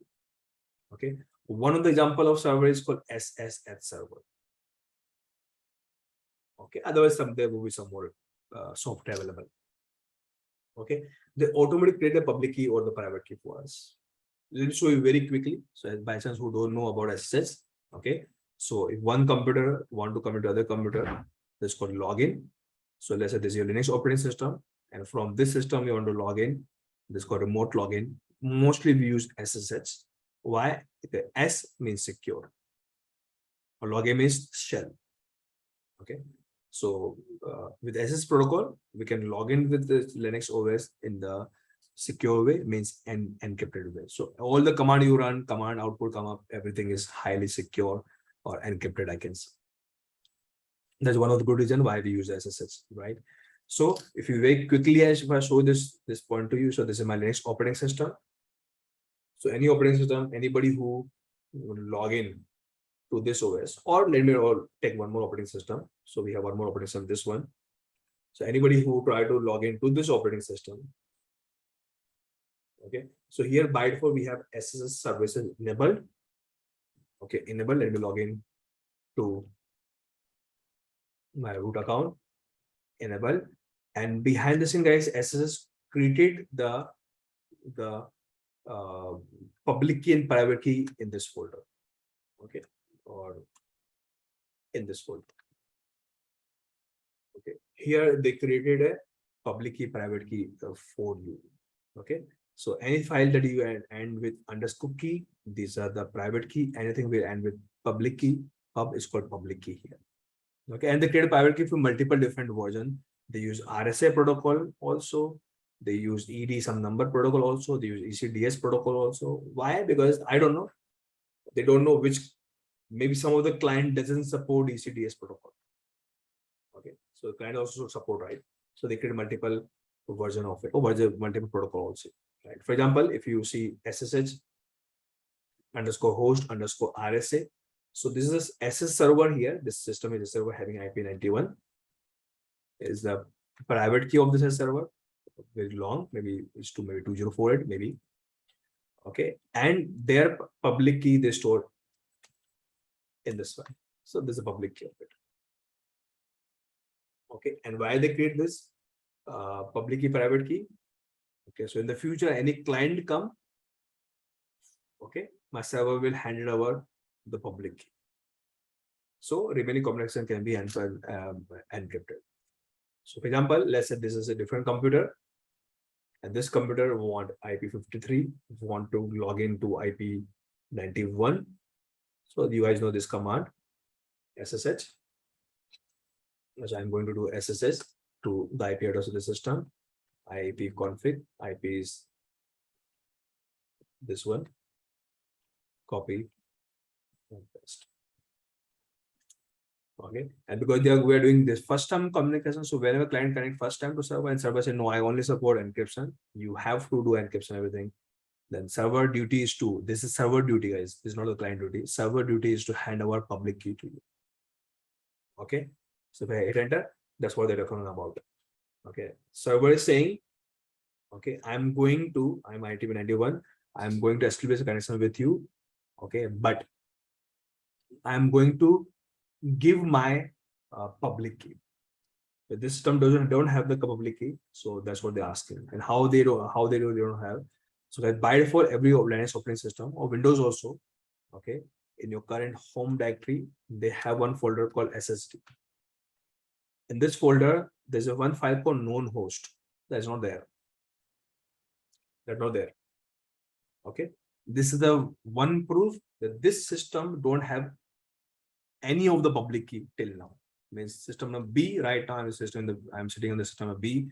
A: Okay, one of the example of server is called SSH server. Okay, otherwise there will be some more software available. Okay, they automatically create the public key or the private key for us. Let me show you very quickly. So by chance who don't know about SSH, okay, so if one computer want to come into other computer, this is called login. So let's say this is your Linux operating system, and from this system you want to log in. This is called remote login. Mostly we use SSH. Why? The S means secure. Or login means shell. Okay, so with SSH protocol, we can log in with the Linux OS in the secure way, means encrypted way. So all the command you run, command output come up, everything is highly secure or encrypted, I can say. That's one of the good reasons why we use SSH, right? So if you very quickly, if I show this point to you, so this is my Linux operating system. So any operating system, anybody who will log in to this OS, or let me take one more operating system. So we have one more operating system, this one. So anybody who try to log into this operating system. Okay, so here by default we have SSH services enabled. Okay, enabled. Let me log in to my root account. Enable, and behind the scene, guys, SSH created the public key and private key in this folder. Okay, or in this folder. Okay, here they created a public key, private key for you. Okay, so any file that you end with _key, These are the private key. Anything will end with public key. Pub is called public key here. Okay, and they create a private key for multiple different versions. They use RSA protocol also. They use ED some number protocol also. They use ECDS protocol also. Why? Because I don't know. They don't know which. Maybe some of the client doesn't support ECDS protocol. Okay, so the client also support, right? So they create multiple version of it, or multiple protocol also, right? For example, if you see SSH underscore host underscore RSA. So this is a SS server here. This system is a server having IP91. Is the private key of this server, very long, maybe it's to maybe 2048, maybe. Okay, and their public key they store in this one. So this is a public key of it. Okay, and why they create this public key, private key? Okay, so in the future, any client come, okay, my server will hand it over the public key. So remaining communication can be encrypted. So for example, let's say this is a different computer, and this computer want IP53, want to log into IP91. So you guys know this command, SSH. So I'm going to do SSH to the IP address of the system. IP config, IP is this one. Copy and paste. Okay, and because we're doing this first time communication, so whenever client connect first time to server and server say no, I only support encryption, you have to do encryption everything. Then server duty is to, this is server duty, guys, this is not the client duty. Server duty is to hand over public key to you. Okay, so if I hit enter, that's what they're talking about. Okay, server is saying, okay, I'm IP91, I'm going to establish a connection with you. Okay, but I'm going to give my public key. But this system don't have the public key, so that's what they're asking. And how they don't have. So that by default, every Linux operating system or Windows also, okay, in your current home directory, they have one folder called SSD. In this folder, there's a one file called known host. That's not there. That's not there. Okay, this is the one proof that this system don't have any of the public key till now. Means system number B right now, I'm sitting on the system of B,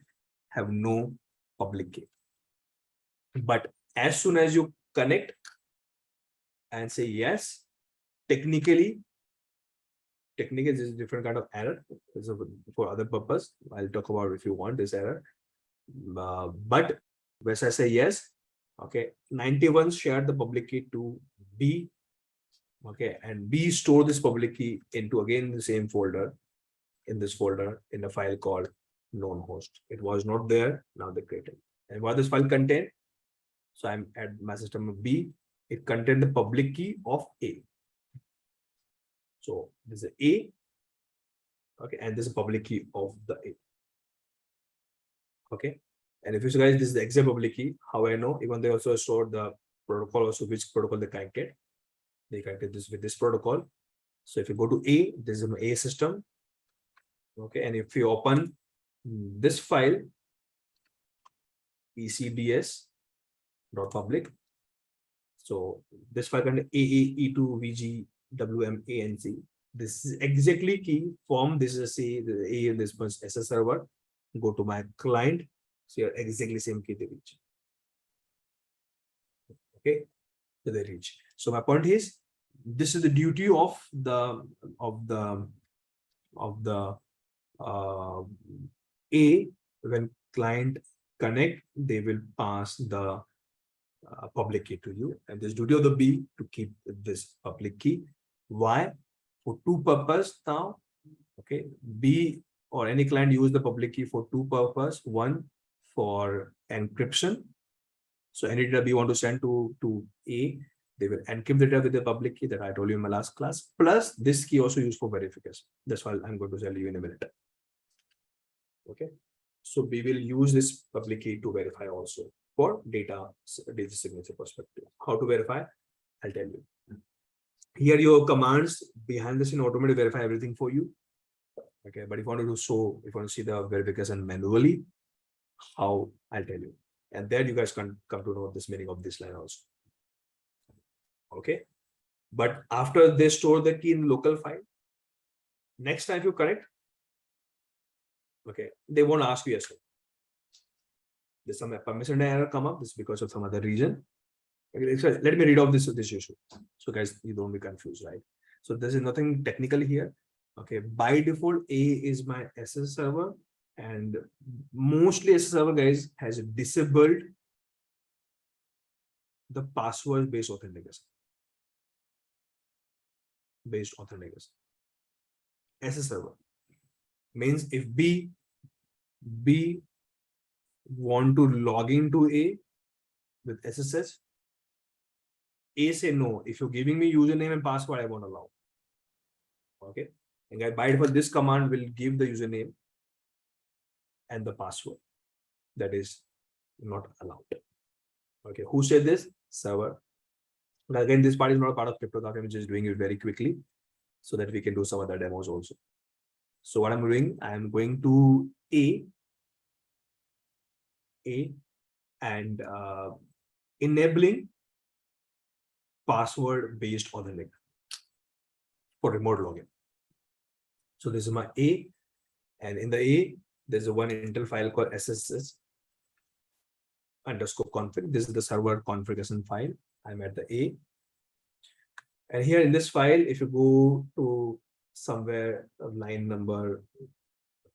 A: have no public key. But as soon as you connect and say yes, technically this is a different kind of error. This is for other purpose. I'll talk about if you want this error. But when I say yes, okay, 91 shared the public key to B. Okay, and B store this public key into again the same folder, in this folder in a file called known host. It was not there, now they created. And what this file contain? So I'm at my system of B, it contained the public key of A. So this is A, okay, and this is public key of the A. Okay, and if you see guys, this is the exact public key. How I know? Even they also stored the protocol, also which protocol they connected. They connected this with this protocol. So if you go to A, this is an A system. Okay, and if you open this file, ECDS.public. So this file contains AAE2VGWMANC. This is exactly key from this is a C, the A in this was SS server. Go to my client. So you're exactly same key they reach. Okay, so they reach. So my point is, this is the duty of the A. When client connect, they will pass the public key to you, and this duty of the B to keep this public key. Why? For two purposes now. Okay, B or any client use the public key for two purposes. One, for encryption. So any data B want to send to A, they will encrypt the data with the public key that I told you in my last class. Plus, this key also used for verification. That's why I'm going to tell you in a minute. Okay, so we will use this public key to verify also for data signature perspective. How to verify? I'll tell you. Here your commands behind the scene automatically verify everything for you. Okay, but if you want to do so, if you want to see the verification manually, how, I'll tell you. And then you guys can come to know this meaning of this line also. Okay. But after they store the key in local file, next time you connect, okay, they won't ask you as well. There's some permission error come up. This is because of some other reason. Okay, so let me read off this issue. So guys, you don't be confused, right? So there is nothing technical here. Okay, by default, A is my SS server, and mostly SS server guys has disabled the password based authentication. SS server means if B want to log into A with SSH, A say no. If you're giving me username and password, I won't allow. Okay, and by default, this command will give the username and the password. That is not allowed. Okay, who said this? Server. But again, this part is not a part of cryptography. I'm just doing it very quickly so that we can do some other demos also. So what I'm doing, I'm going to A and enabling password based authentication for remote login. So this is my A, and in the A, there's a one Intel file called SSH underscore config. This is the server configuration file. I'm at the A. And here in this file, if you go to somewhere line number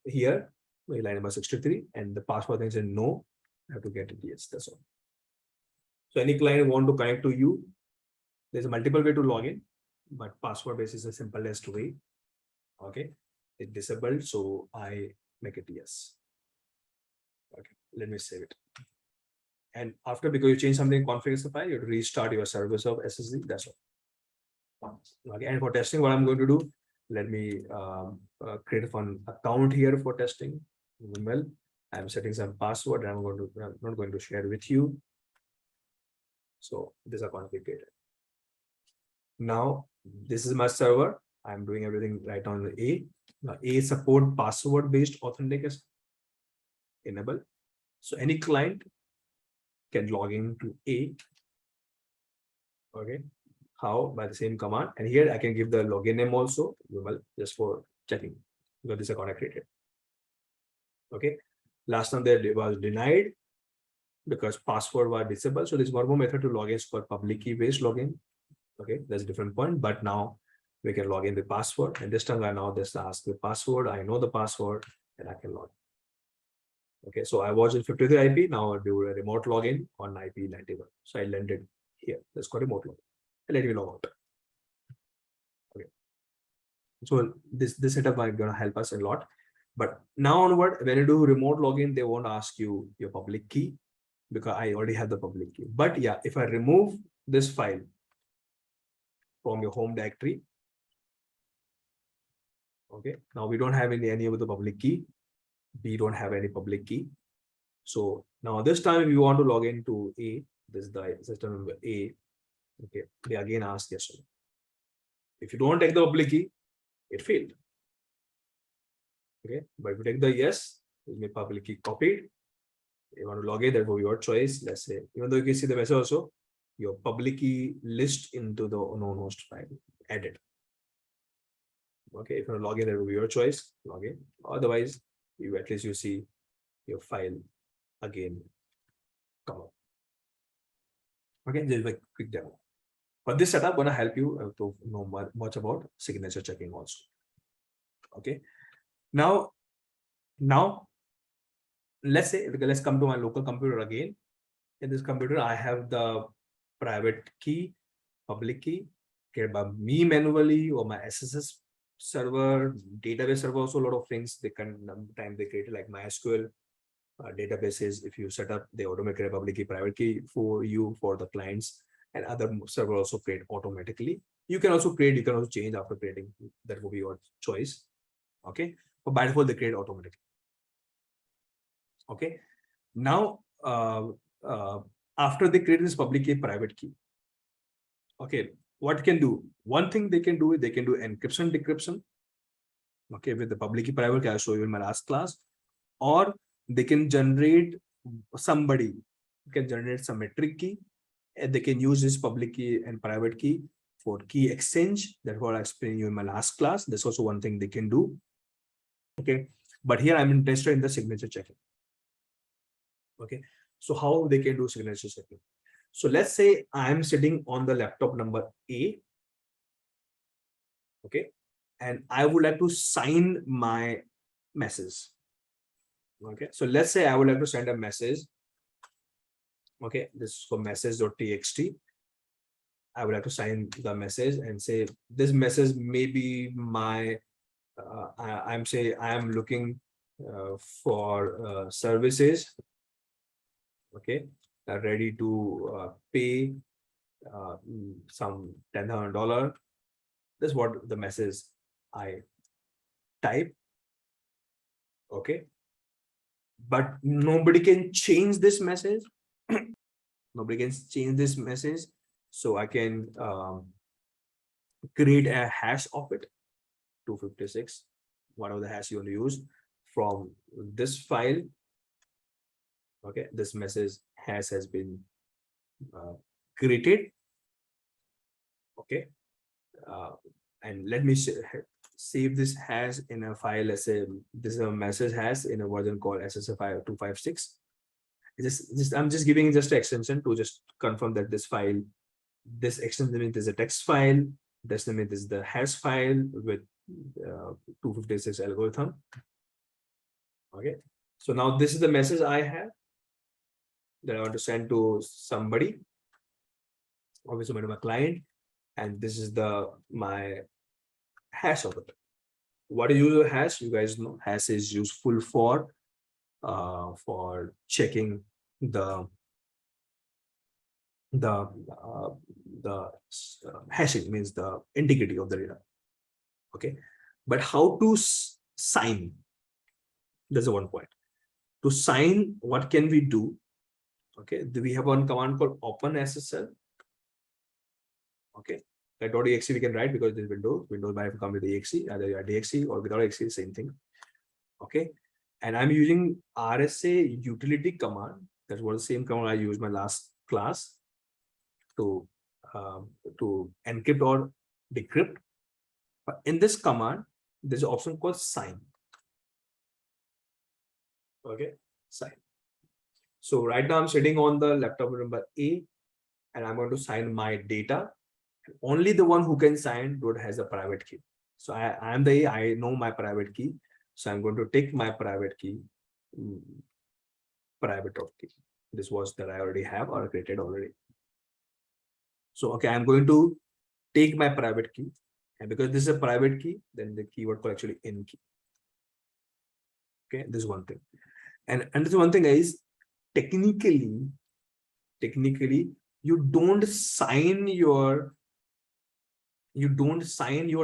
A: here, line number 63, and the password is in no, I have to get it yes, that's all. So any client want to connect to you, there's a multiple way to log in, but password base is the simplest way. Okay, it's disabled, so I make it yes. Okay, let me save it. And after, because you change something in configuration file, you have to restart your service of SSD. That's all. Okay, and for testing, what I'm going to do, let me create an account here for testing. Well, I'm setting some password. I'm not going to share with you. So this account will be created. Now this is my server. I'm doing everything right on the A. Now A support password based authentication enable. So any client can log into A. Okay, how? By the same command. And here I can give the login name also, just for checking because this account I created. Okay, last time that was denied because password was disabled. So there's one more method to log in for public key based login. Okay, that's a different point, but now we can log in the password, and this time I now just ask the password. I know the password and I can log in. Okay, so I was in 53 IP. Now I'll do a remote login on IP 91. So I landed here. Let's go remote login. And let me log out. Okay. So this setup is going to help us a lot. But now onward, when you do remote login, they won't ask you your public key because I already have the public key. But yeah, if I remove this file from your home directory, okay, now we don't have any of the public key. We don't have any public key. So now this time, if you want to log into A, this is the system number A. Okay, they again ask yes or no. If you don't take the public key, it failed. Okay, but if you take the yes, it may public key copied. You want to log in, therefore your choice. Let's say, even though you can see the message also, your public key list into the known host file added. Okay, if you want to log in, that will be your choice. Log in. Otherwise, you at least you see your file again come up. Okay, just a quick demo. But this setup gonna help you to know much about signature checking also. Okay, now let's say, let's come to my local computer again. In this computer, I have the private key, public key, created by me manually or my SSH server, database server. Also, a lot of things they can time they created like MySQL databases. If you set up, they automatically create public key, private key for you for the clients, and other server also create automatically. You can also create, you can also change after creating. That will be your choice. Okay, but by default they create automatically. Okay, now after they create this public key, private key. Okay, what can do? One thing they can do is they can do encryption, decryption. Okay, with the public key, private key, I'll show you in my last class. Or they can generate somebody can generate symmetric key And they can use this public key and private key for key exchange. That's what I explained you in my last class. That's also one thing they can do. Okay, but here I'm interested in the signature checking. Okay, so how they can do signature checking? So let's say I'm sitting on the laptop number A. Okay, and I would like to sign my message. Okay, so let's say I would like to send a message. Okay, this is for message.txt. I would like to sign the message and say this message may be my I'm saying I am looking for services. Okay, ready to pay some $10,000. This is what the message I type. Okay, but nobody can change this message. Nobody can change this message. So I can create a hash of it, 256, whatever the hash you want to use from this file. Okay, this message hash has been created. Okay, and let me save this hash in a file. Let's say this is a message hash in a version called SSH 256. I'm just giving just an extension to just confirm that this file, this extension is a text file. This limit is the hash file with 256 algorithm. Okay, so now this is the message I have that I want to send to somebody, obviously my client, and this is my hash of it. What is use of hash? You guys know hash is useful for checking the hashing, means the integrity of the data. Okay, but how to sign? There's a one point. To sign, what can we do? Okay, we have one command called open SSL. Okay, that .exe we can write because this Windows might come with exe, either .exe or without exe, same thing. Okay, and I'm using RSA utility command. That was the same command I used my last class to encrypt or decrypt. But in this command, there's an option called sign. Okay, sign. So right now I'm sitting on the laptop number A, and I'm going to sign my data. Only the one who can sign has a private key. So I am the A, I know my private key. So I'm going to take my private key, private key. This was that I already have or created already. So, okay, I'm going to take my private key. And because this is a private key, then the keyword called actually in key. Okay, this is one thing. And this one thing is technically, you don't sign your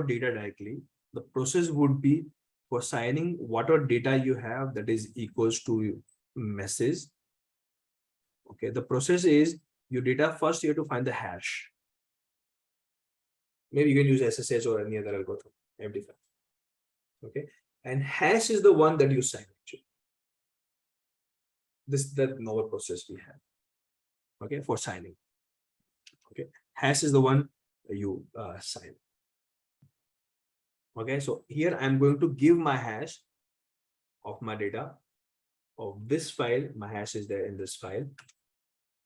A: data directly. The process would be for signing whatever data you have that is equals to message. Okay, the process is your data first you have to find the hash. Maybe you can use SSH or any other algorithm, MD5. Okay, and hash is the one that you sign actually. This is the normal process we have. Okay, for signing. Okay, hash is the one you sign. Okay, so here I'm going to give my hash of my data of this file. My hash is there in this file,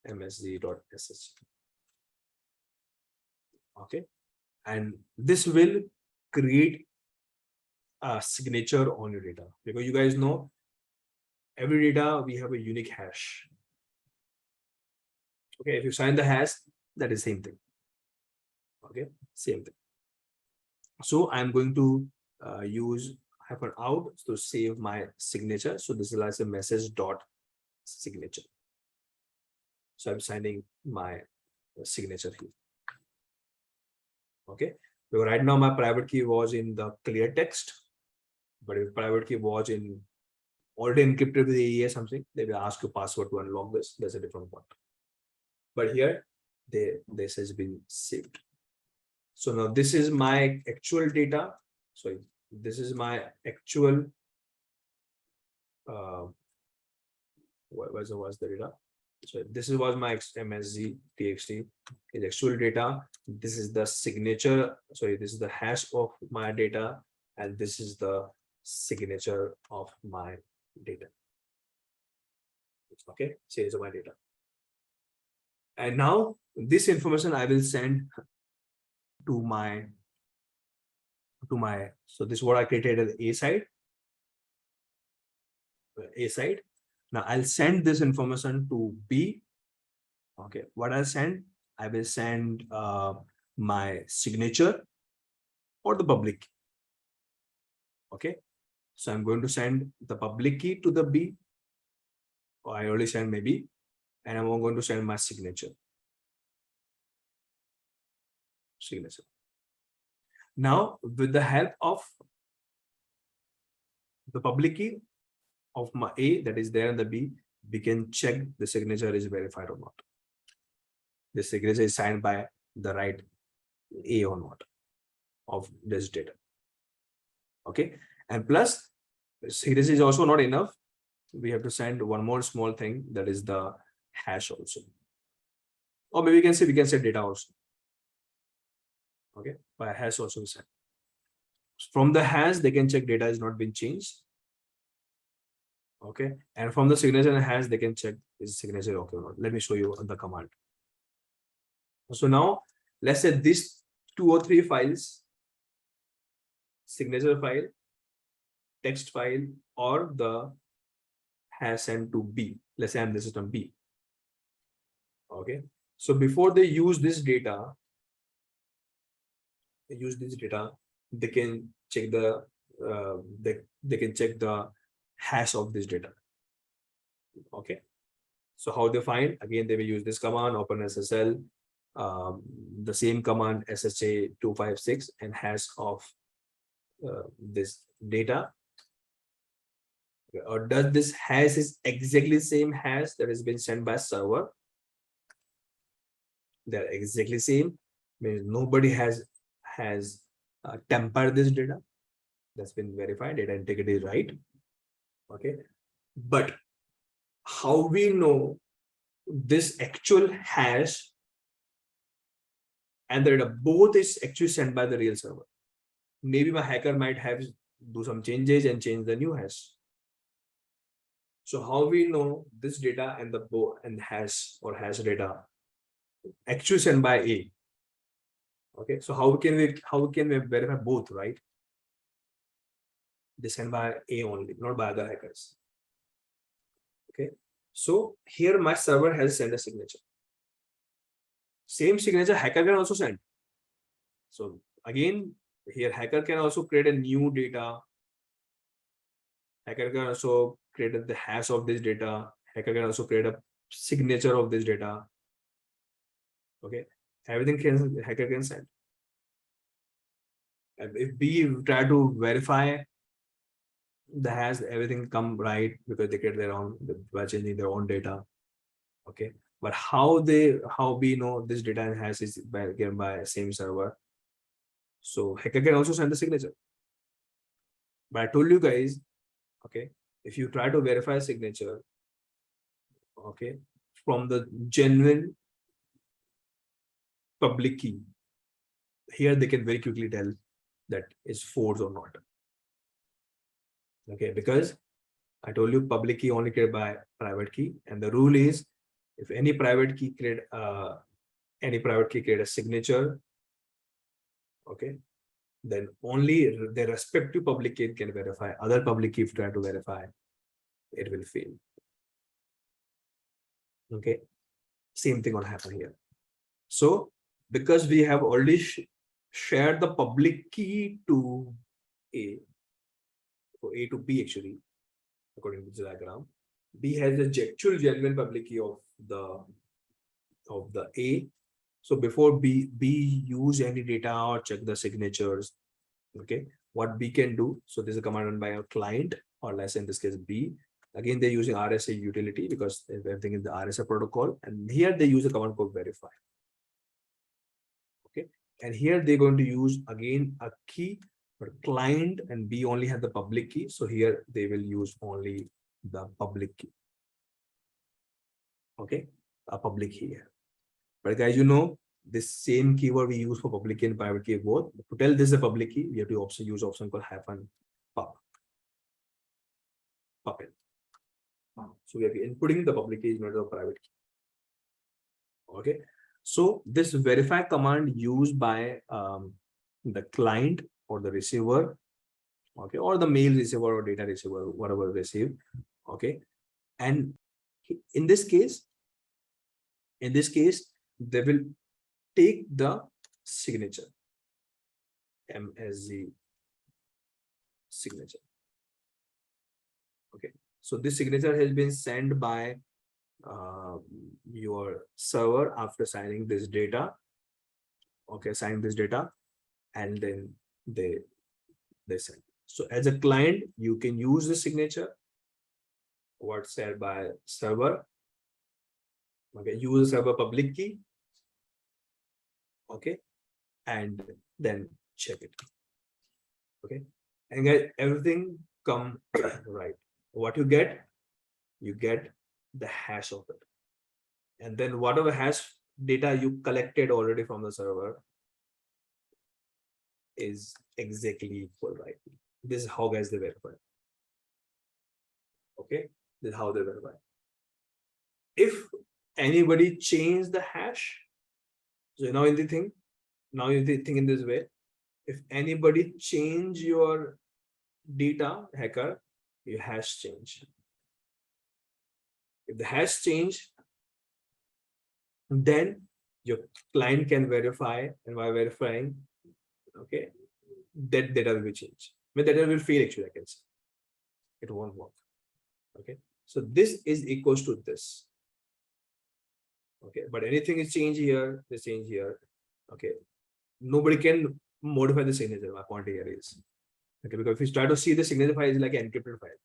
A: msg.sh. Okay, and this will create a signature on your data, because you guys know every data we have a unique hash. Okay, if you sign the hash, that is same thing. Okay, same thing. So I'm going to use -out to save my signature. So this is like a message dot signature. So I'm signing my signature here. Okay, so right now my private key was in the clear text, but if private key was in already encrypted with AES something, they will ask you password to unlock this. There's a different one. But here, this has been saved. So now this is my actual data. So this is my actual. What's the data? So this was my MSG TXT is actual data. This is the signature. Sorry, this is the hash of my data, and this is the signature of my data. Okay, series of my data. And now this information I will send to my so this is what I created as A side. Now I'll send this information to B. Okay, what I'll send, I will send my signature or the public key. Okay, so I'm going to send the public key to the B. Or I already sent maybe, and I'm going to send my signature. Now, with the help of the public key of my A that is there in the B, we can check the signature is verified or not. The signature is signed by the right A or not of this data. Okay, and plus signature is also not enough. We have to send one more small thing, that is the hash also. Or maybe we can say data also. Okay, by hash also we send. From the hash, they can check data has not been changed. Okay, and from the signature and hash, they can check is signature okay or not. Let me show you the command. So now let's say these 2 or 3 files, signature file, text file, or the hash sent to B. Let's say I'm the system B. Okay, so before they use this data, they can check the they can check the hash of this data. Okay, so how they find? Again, they will use this command, open SSL, the same command SSH 256 and hash of this data. Or does this hash is exactly same hash that has been sent by server? They're exactly same, means nobody has tampered this data. That's been verified, data integrity is right. Okay, but how we know this actual hash and the data both is actually sent by the real server? Maybe my hacker might have do some changes and change the new hash. So how we know this data and the hash or hash data actually sent by A? Okay, so how can we verify both, right? They sent by A only, not by other hackers. Okay, so here my server has sent a signature. Same signature hacker can also send. So again, here hacker can also create a new data. Hacker can also create the hash of this data. Hacker can also create a signature of this data. Okay, everything hacker can send. And if we try to verify the hash, everything come right because they create their own by changing their own data. Okay, but how we know this data and hash is given by same server? So hacker can also send the signature. But I told you guys, okay, if you try to verify signature, okay, from the genuine public key, here they can very quickly tell that is forged or not. Okay, because I told you public key only created by private key, and the rule is if any private key create a signature, okay, then only the respective public key can verify. Other public key if try to verify, it will fail. Okay, same thing will happen here. So because we have already shared the public key to A, so A to B actually, according to the diagram, B has the actual genuine public key of the A. So before B use any data or check the signatures, okay, what B can do? So this is a command run by a client, or let's say in this case B. Again, they're using RSA utility because everything is the RSA protocol, and here they use a command called verify. Okay, and here they're going to use again a key for client, and B only has the public key. So here they will use only the public key. Okay, a public key here. But guys, you know, this same keyword we use for public key and private key both. To tell this is a public key, we have to also use option called -pub. Puppet. So we are inputting the public key is not the private key. Okay. So this verify command used by the client or the receiver, okay, or the mail receiver or data receiver, whatever receive. Okay. And in this case, they will take the signature, MSG signature. Okay. So this signature has been sent by your server after signing this data. Okay, signing this data, and then they send. So as a client, you can use the signature what's said by server. Okay, use server public key. Okay, and then check it. Okay, and get everything come right. What you get the hash of it, and then whatever hash data you collected already from the server is exactly equal, right? This is how guys they verify. Okay, this is how they verify. If anybody change the hash, so now in the thing in this way, if anybody change your data, hacker, your hash change. If the hash change, then your client can verify, and by verifying, okay, that data will be changed. But data will fail actually, I can say. It won't work. Okay, so this is equals to this. Okay, but anything is changed here, this change here. Okay, nobody can modify the signature. My point here is, okay, because if you try to see the signature file is like an encrypted file,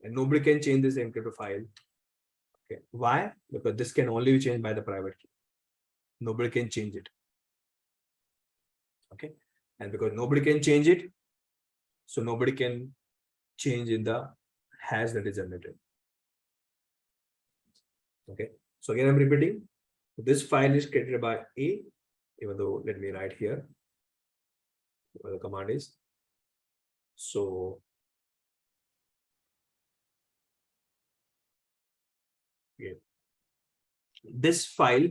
A: and nobody can change this encrypted file. Okay, why? Because this can only be changed by the private key. Nobody can change it. Okay, and because nobody can change it, so nobody can change in the hash that is generated. Okay, so again I'm repeating, this file is created by A, even though let me write here what the command is. So yeah, this file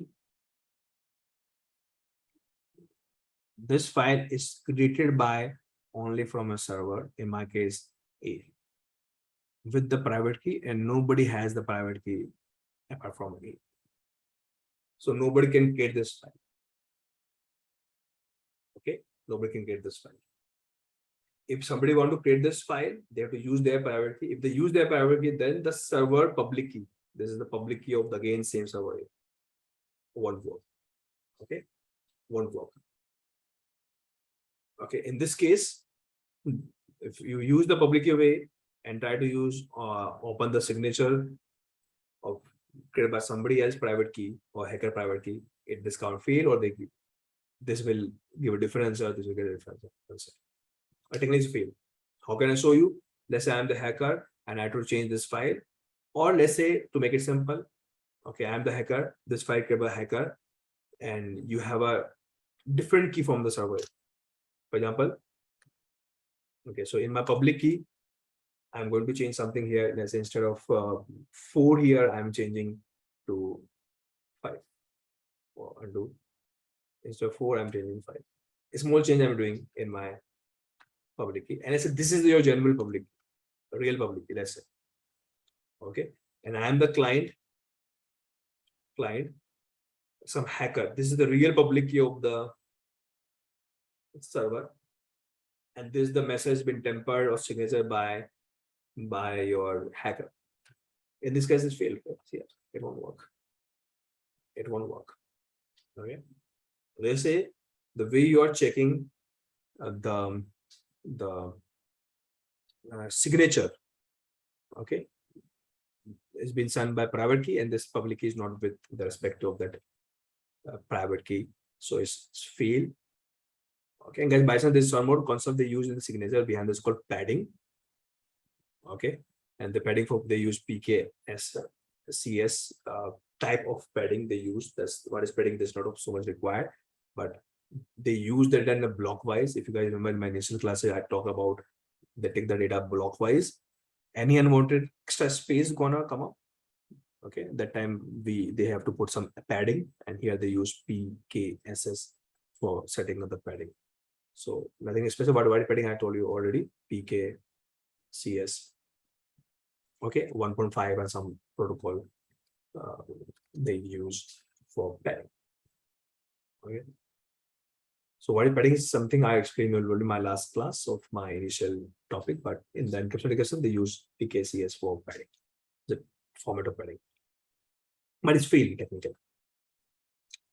A: is created by only from a server, in my case A, with the private key, and nobody has the private key apart from A. So nobody can get this file. Okay, nobody can get this file. If somebody want to create this file, they have to use their private key. If they use their private key, then the server public key, this is the public key of the again same server, won't work. Okay, won't work. Okay, in this case, if you use the public key way and try to use open the signature of created by somebody else private key or hacker private key, this can't fail, or this will give a different answer, this will get a different answer. I think it's fail. How can I show you? Let's say I'm the hacker and I have to change this file, or let's say to make it simple, okay, I'm the hacker, this file created by hacker, and you have a different key from the server. For example, okay, so in my public key, I'm going to change something here. Let's say instead of 4 here, I'm changing to 5. Or undo. Instead of 4, I'm changing 5. A small change I'm doing in my public key. And I said, this is your general public key, real public key, let's say. Okay. And I am the client, some hacker. This is the real public key of the server. And this is the message been tempered or signature by your hacker. In this case, it's failed. Yeah, it won't work. It won't work. Okay. They say the way you are checking the signature, okay, it's been signed by private key, and this public key is not with the respect of that private key, so it's failed. Okay, and guys, by some, this is one more concept they use in the signature behind this called padding. Okay, and the padding for they use PKCS. CS type of padding they use. That's what is padding. There's not so much required, but they use that in a block wise. If you guys remember in my initial classes, I talk about they take the data block wise. Any unwanted extra space gonna come up. Okay, that time they have to put some padding, and here they use PKCS for setting up the padding. So nothing special about wide padding. I told you already. PKCS. Okay, 1.5 and some protocol they use for padding. Okay. So wide padding is something I explained already in my last class of my initial topic, but in the encryption discussion, they use PKCS for padding, the format of padding. But it's failed technically.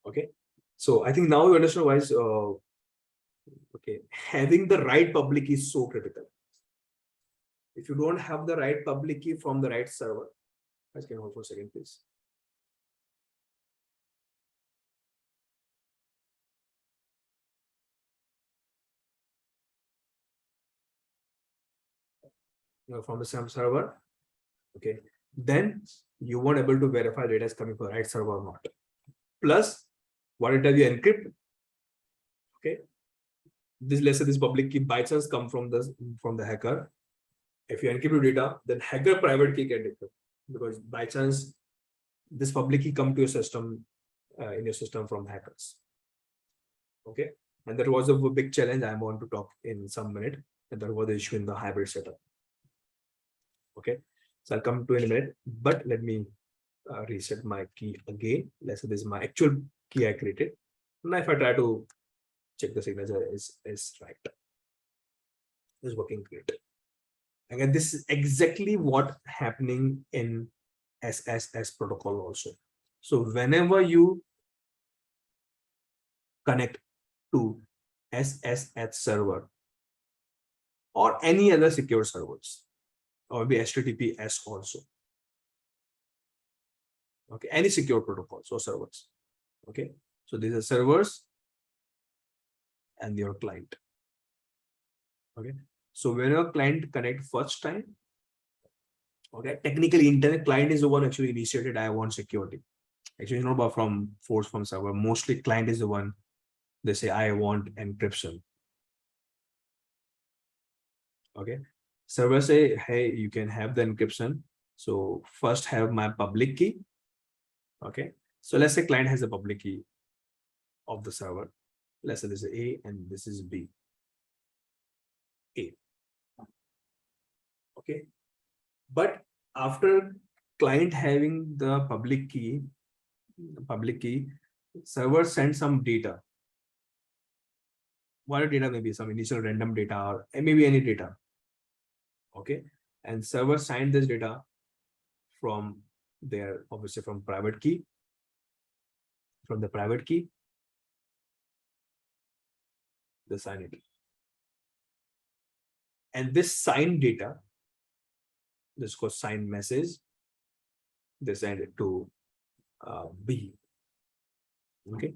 A: Okay. So I think now you understand why okay, having the right public key is so critical. If you don't have the right public key from the right server, I can hold for a second, please. From the same server, okay, then you won't able to verify data is coming from the right server or not. Plus, what it does, you encrypt. Okay, this, let's say this public key by chance come from the hacker. If you encrypt your data, then hacker private key can decrypt, because by chance this public key come to your system in your system from hackers. Okay, and that was a big challenge I want to talk in some minute, and that was the issue in the hybrid setup. Okay, so I'll come to in a minute, but let me reset my key again. Let's say this is my actual key I created. Now if I try to check the signature is right, it's working great. Again, this is exactly what happening in SSH protocol also. So whenever you connect to SSH server or any other secure servers, or maybe HTTPS also, okay, any secure protocols or servers, okay, so these are servers and your client. Okay, so when your client connect first time, okay, technically internet client is the one actually initiated, I want security. Actually it's not about from force from server. Mostly client is the one, they say I want encryption. Okay, server say, hey, you can have the encryption, so first have my public key. Okay, so let's say client has a public key of the server. Let's say this is A and this is B. A. Okay, but after client having the public key, server sends some data. What data? Maybe some initial random data or maybe any data. Okay, and server signed this data from their, obviously from private key, from the private key, they sign it. And this signed data, this is called signed message, they send it to B. Okay,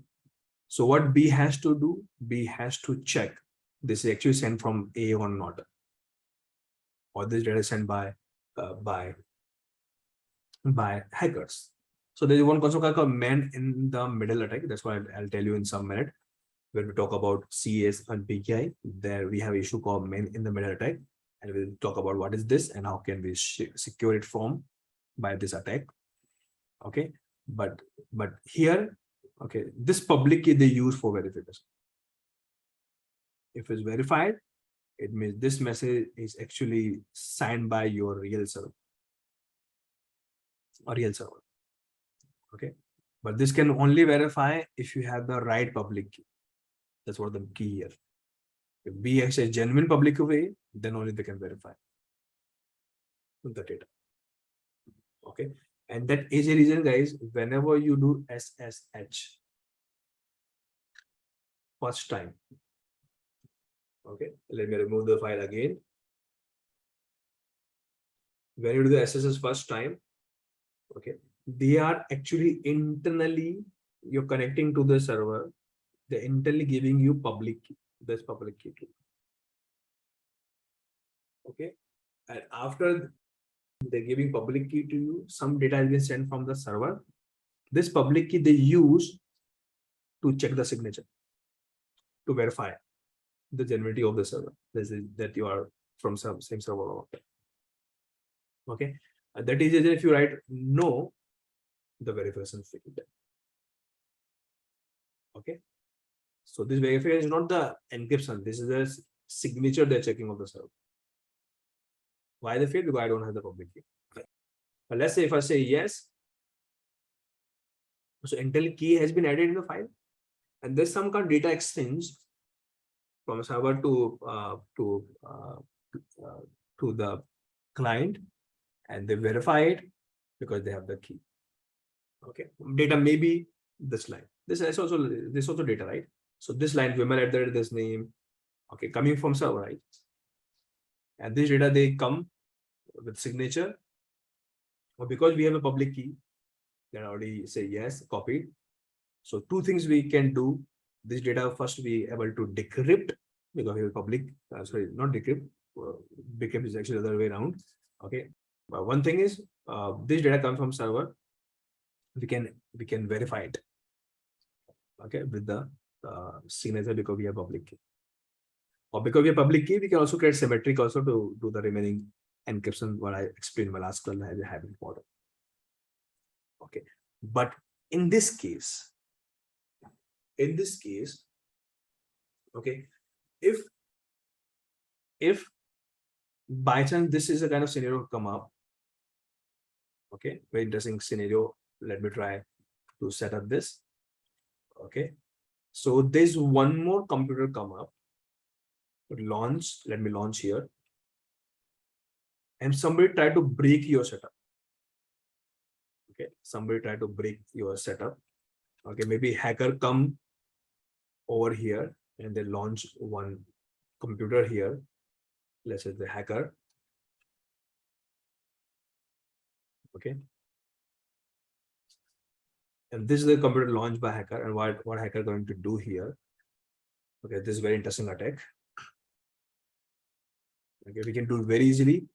A: so what B has to do, B has to check this is actually sent from A or not, or this data is sent by hackers. So there is one concept called man in the middle attack. That's why I'll tell you in some minute. When we talk about CS and PKI, there we have an issue called man in the middle attack, and we'll talk about what is this and how can we secure it from by this attack. Okay, but here, okay, this public key they use for verification. If it's verified, it means this message is actually signed by your real server or real server. Okay, but this can only verify if you have the right public key. That's what the key here. If B has a genuine public key, then only they can verify the data. Okay, and that is a reason, guys, whenever you do SSH first time, okay, let me remove the file again. When you do the SSH first time, okay, they are actually internally, you're connecting to the server, they're internally giving you public key, this public key. Okay, and after they're giving public key to you. Some data has been sent from the server. This public key they use to check the signature, to verify the genuinity of the server. This is that you are from some same server or not. Okay, that is if you write no, the verification failed. Okay, so this verification is not the encryption. This is the signature they're checking of the server. Why they failed? Because I don't have the public key. Okay. But let's say if I say yes, so Intel key has been added in the file, and there's some kind of data exchange from server to the client, and they verify it because they have the key. Okay, data may be this line. This is also data, right? So this line, women at this name, okay, coming from server, right? And this data they come with signature, or because we have a public key, then already say yes, copied. So two things we can do. This data first we able to decrypt because we have public. Sorry, not decrypt. Decrypt is actually the other way around. Okay, but one thing is this data comes from server. We can verify it. Okay, with the signature because we have public key. Or because we have public key, we can also create symmetric also to do the remaining encryption. What I explained in my last class as a habit model. Okay, but in this case, okay, if by chance this is a kind of scenario come up, okay, very interesting scenario. Let me try to set up this. Okay, so there's one more computer come up. Launch. Let me launch here, and somebody try to break your setup. Okay, somebody try to break your setup. Okay, maybe hacker come over here and they launch one computer here. Let's say the hacker. Okay, and this is the computer launched by hacker, and what hacker going to do here? Okay, this is very interesting attack. Okay, we can do it very easily.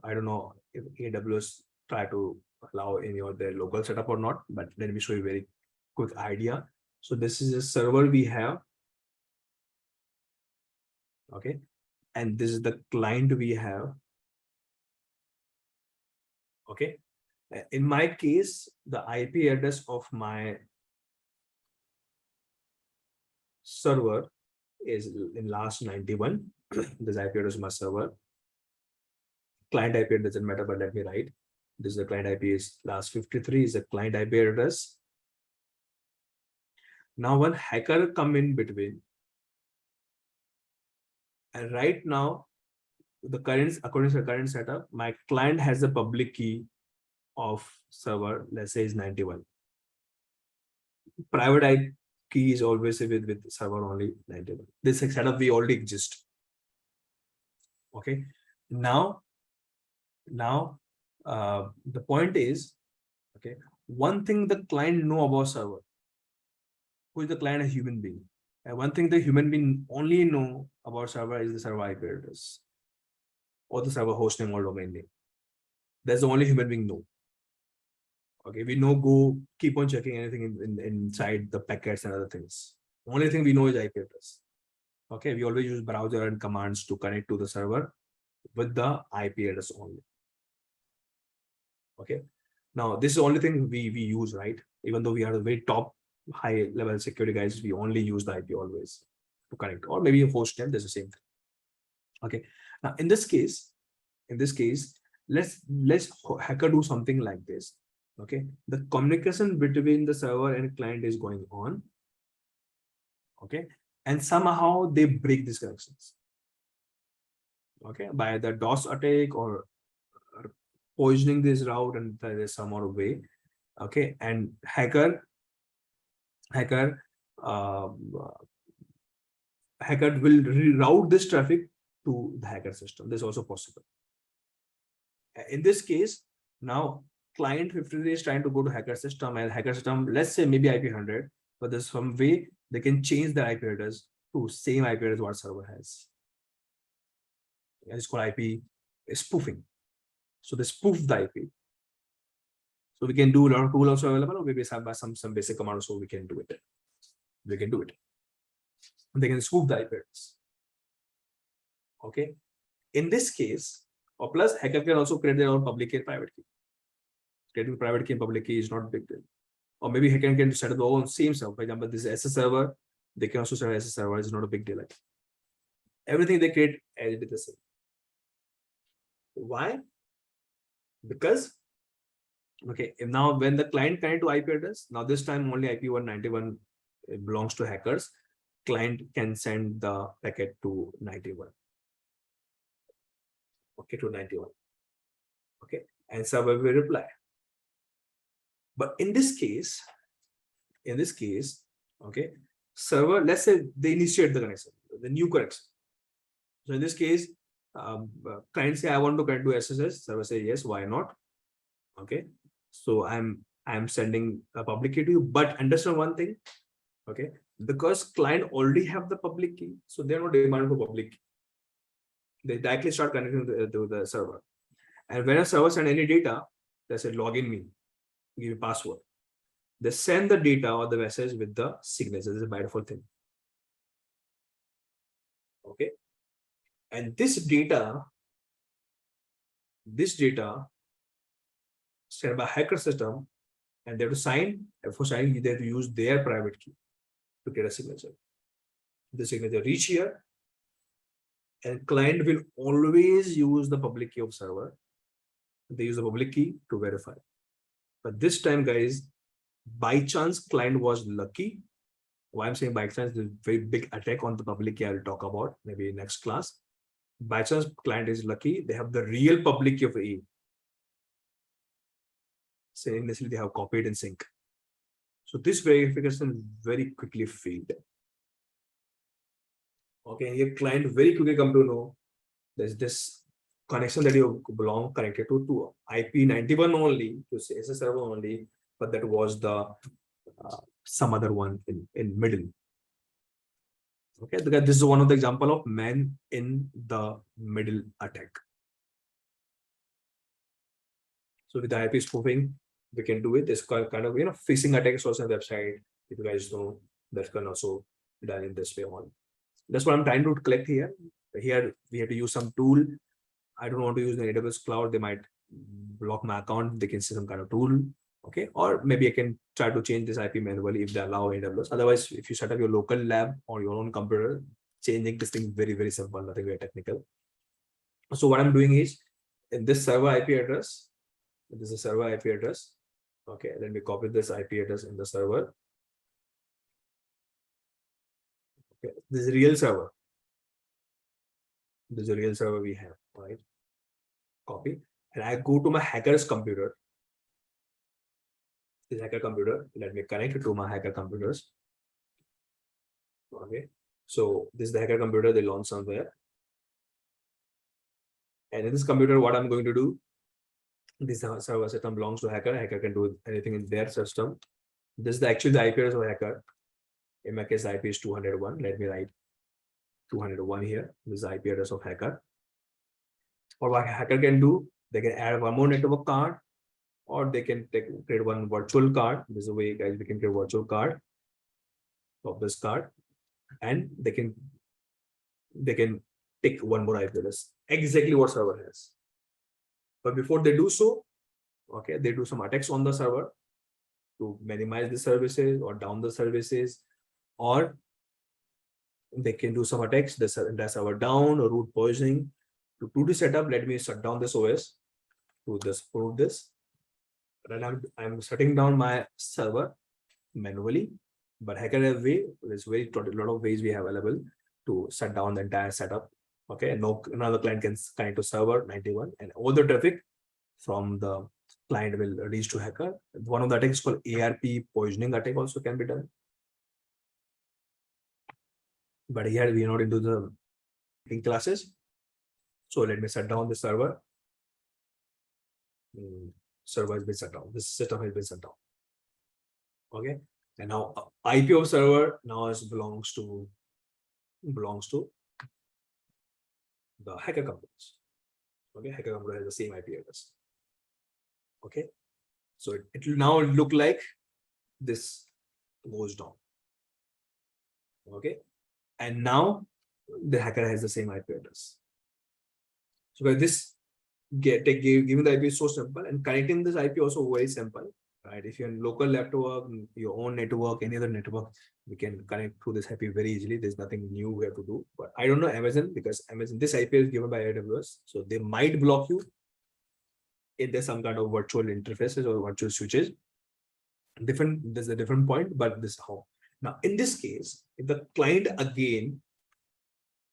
A: I don't know if AWS try to allow any of their local setup or not, but let me show you a very quick idea. So this is a server we have. Okay, and this is the client we have. Okay, in my case, the IP address of my server is in last 91. This IP address of my server. Client IP doesn't matter, but let me write. This is the client IP is last 53 is the client IP address. Now one hacker come in between, and right now according to the current setup, my client has the public key of server, let's say is 91. Private IP key is always with server only 91. This setup we already exist. Okay, now the point is, okay, one thing the client know about server. Who is the client? A human being. And one thing the human being only know about server is the server IP address or the server host name or domain name. That's the only human being know. Okay, we know go keep on checking anything inside the packets and other things. Only thing we know is IP address. Okay, we always use browser and commands to connect to the server with the IP address only. Okay, now this is the only thing we use, right? Even though we are the very top high level security guys, we only use the IP always to connect, or maybe a host name. There's the same thing. Okay, now in this case, let's hacker do something like this. Okay, the communication between the server and client is going on. Okay, and somehow they break these connections. Okay, by the DOS attack or poisoning this route, and there's some other way. Okay, and hacker will reroute this traffic to the hacker system. This is also possible. In this case, now client 53 is trying to go to hacker system, and hacker system, let's say maybe IP 100, but there's some way they can change the IP address to same IP address what server has. And it's called IP spoofing. So they spoof the IP. So we can do a lot of tools also available, or maybe some basic command so we can do it. We can do it. They can spoof the IP address. Okay. In this case, or plus hacker can also create their own public key and private key. Creating private key and public key is not a big deal. Or maybe hacker can set up their own same server. For example, this is SS server. They can also set SS server. It's not a big deal. Everything they create as it is the same. Why? Because okay, if now when the client connect to IP address, now this time only IP 191 belongs to hackers. Client can send the packet to 91. Okay, to 91. Okay, and server will reply. But in this case, okay, server, let's say they initiate the connection, the new connection. So in this case, client say I want to connect to SSH. Server say yes, why not? Okay, so I'm sending a public key to you, but understand one thing, okay, because client already have the public key, so they're not demanding for public key. They directly start connecting to the server, and when a server send any data, they say login me, give me password. They send the data or the message with the signature. This is a by default thing. Okay, and this data sent by hacker system, and they have to sign. And for signing, they have to use their private key to get a signature. The signature reach here, and client will always use the public key of server. They use the public key to verify. But this time, guys, by chance, client was lucky. Why I'm saying by chance, there's a very big attack on the public key I'll talk about maybe next class. By chance, client is lucky. They have the real public key of A. Saying necessarily they have copied in sync. So this verification very quickly failed. Okay, here client very quickly come to know there's this connection that you belong connected to IP 91 only, to SS server only, but that was the some other one in middle. Okay, because this is one of the example of man in the middle attack. So with the IP spoofing, we can do it. This kind of phishing attack is also on the website. If you guys know, that can also be done in this way on. That's what I'm trying to collect here. Here we have to use some tool. I don't want to use the AWS cloud. They might block my account. They can see some kind of tool. Okay, or maybe I can try to change this IP manually if they allow AWS. Otherwise, if you set up your local lab or your own computer, changing this thing very, very simple, nothing very technical. So what I'm doing is in this server IP address, this is a server IP address. Okay, let me copy this IP address in the server. Okay, this is a real server. This is a real server we have, right? Copy, and I go to my hacker's computer. This hacker computer, let me connect it to my hacker computers. Okay, so this is the hacker computer they launch somewhere. And in this computer, what I'm going to do, this server system belongs to hacker. Hacker can do anything in their system. This is actually the IP address of hacker. In my case, the IP is 201. Let me write 201 here. This is the IP address of hacker. Or what hacker can do, they can add one more network card, or they can create one virtual card. This is the way, guys, we can create a virtual card of this card, and they can pick one more IP address, exactly what server has. But before they do so, okay, they do some attacks on the server to minimize the services or down the services, or they can do some attacks, the server down or root poisoning. To do the setup, let me shut down this OS to just prove this. And I'm shutting down my server manually, but hacker has a way. There's a lot of ways we have available to shut down the entire setup. Okay, and another client can connect to server 91, and all the traffic from the client will reach to hacker. One of the attacks called ARP poisoning attack also can be done. But here we are not into the classes. So let me shut down the server. Server has been shut down. This system has been shut down. Okay, and now IP of server now belongs to the hacker companies. Okay, hacker computer has the same IP address. Okay, so it will now look like this goes down. Okay, and now the hacker has the same IP address. So by this giving the IP is so simple, and connecting this IP also very simple, right? If you're in local network, your own network, any other network, we can connect through this IP very easily. There's nothing new we have to do. But I don't know Amazon, because Amazon, this IP is given by AWS, so they might block you if there's some kind of virtual interfaces or virtual switches. There's a different point, but this is how. Now, in this case, if the client again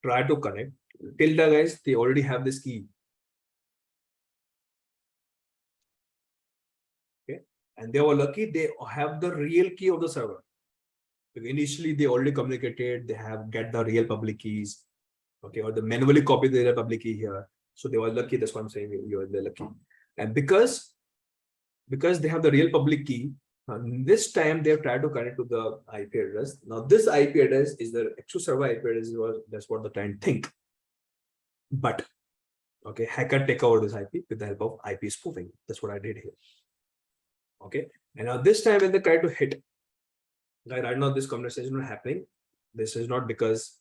A: try to connect, till the guys, they already have this key. Okay, and they were lucky they have the real key of the server. Because initially, they already communicated, they have get the real public keys, okay, or the manually copy the public key here. So they were lucky. That's what I'm saying. They're lucky, and because they have the real public key, this time they have tried to connect to the IP address. Now this IP address is the actual server IP address. That's what the client think. But okay, hacker take over this IP with the help of IP spoofing. That's what I did here. Okay, and now this time when they try to hit, right now this conversation is not happening. This is not because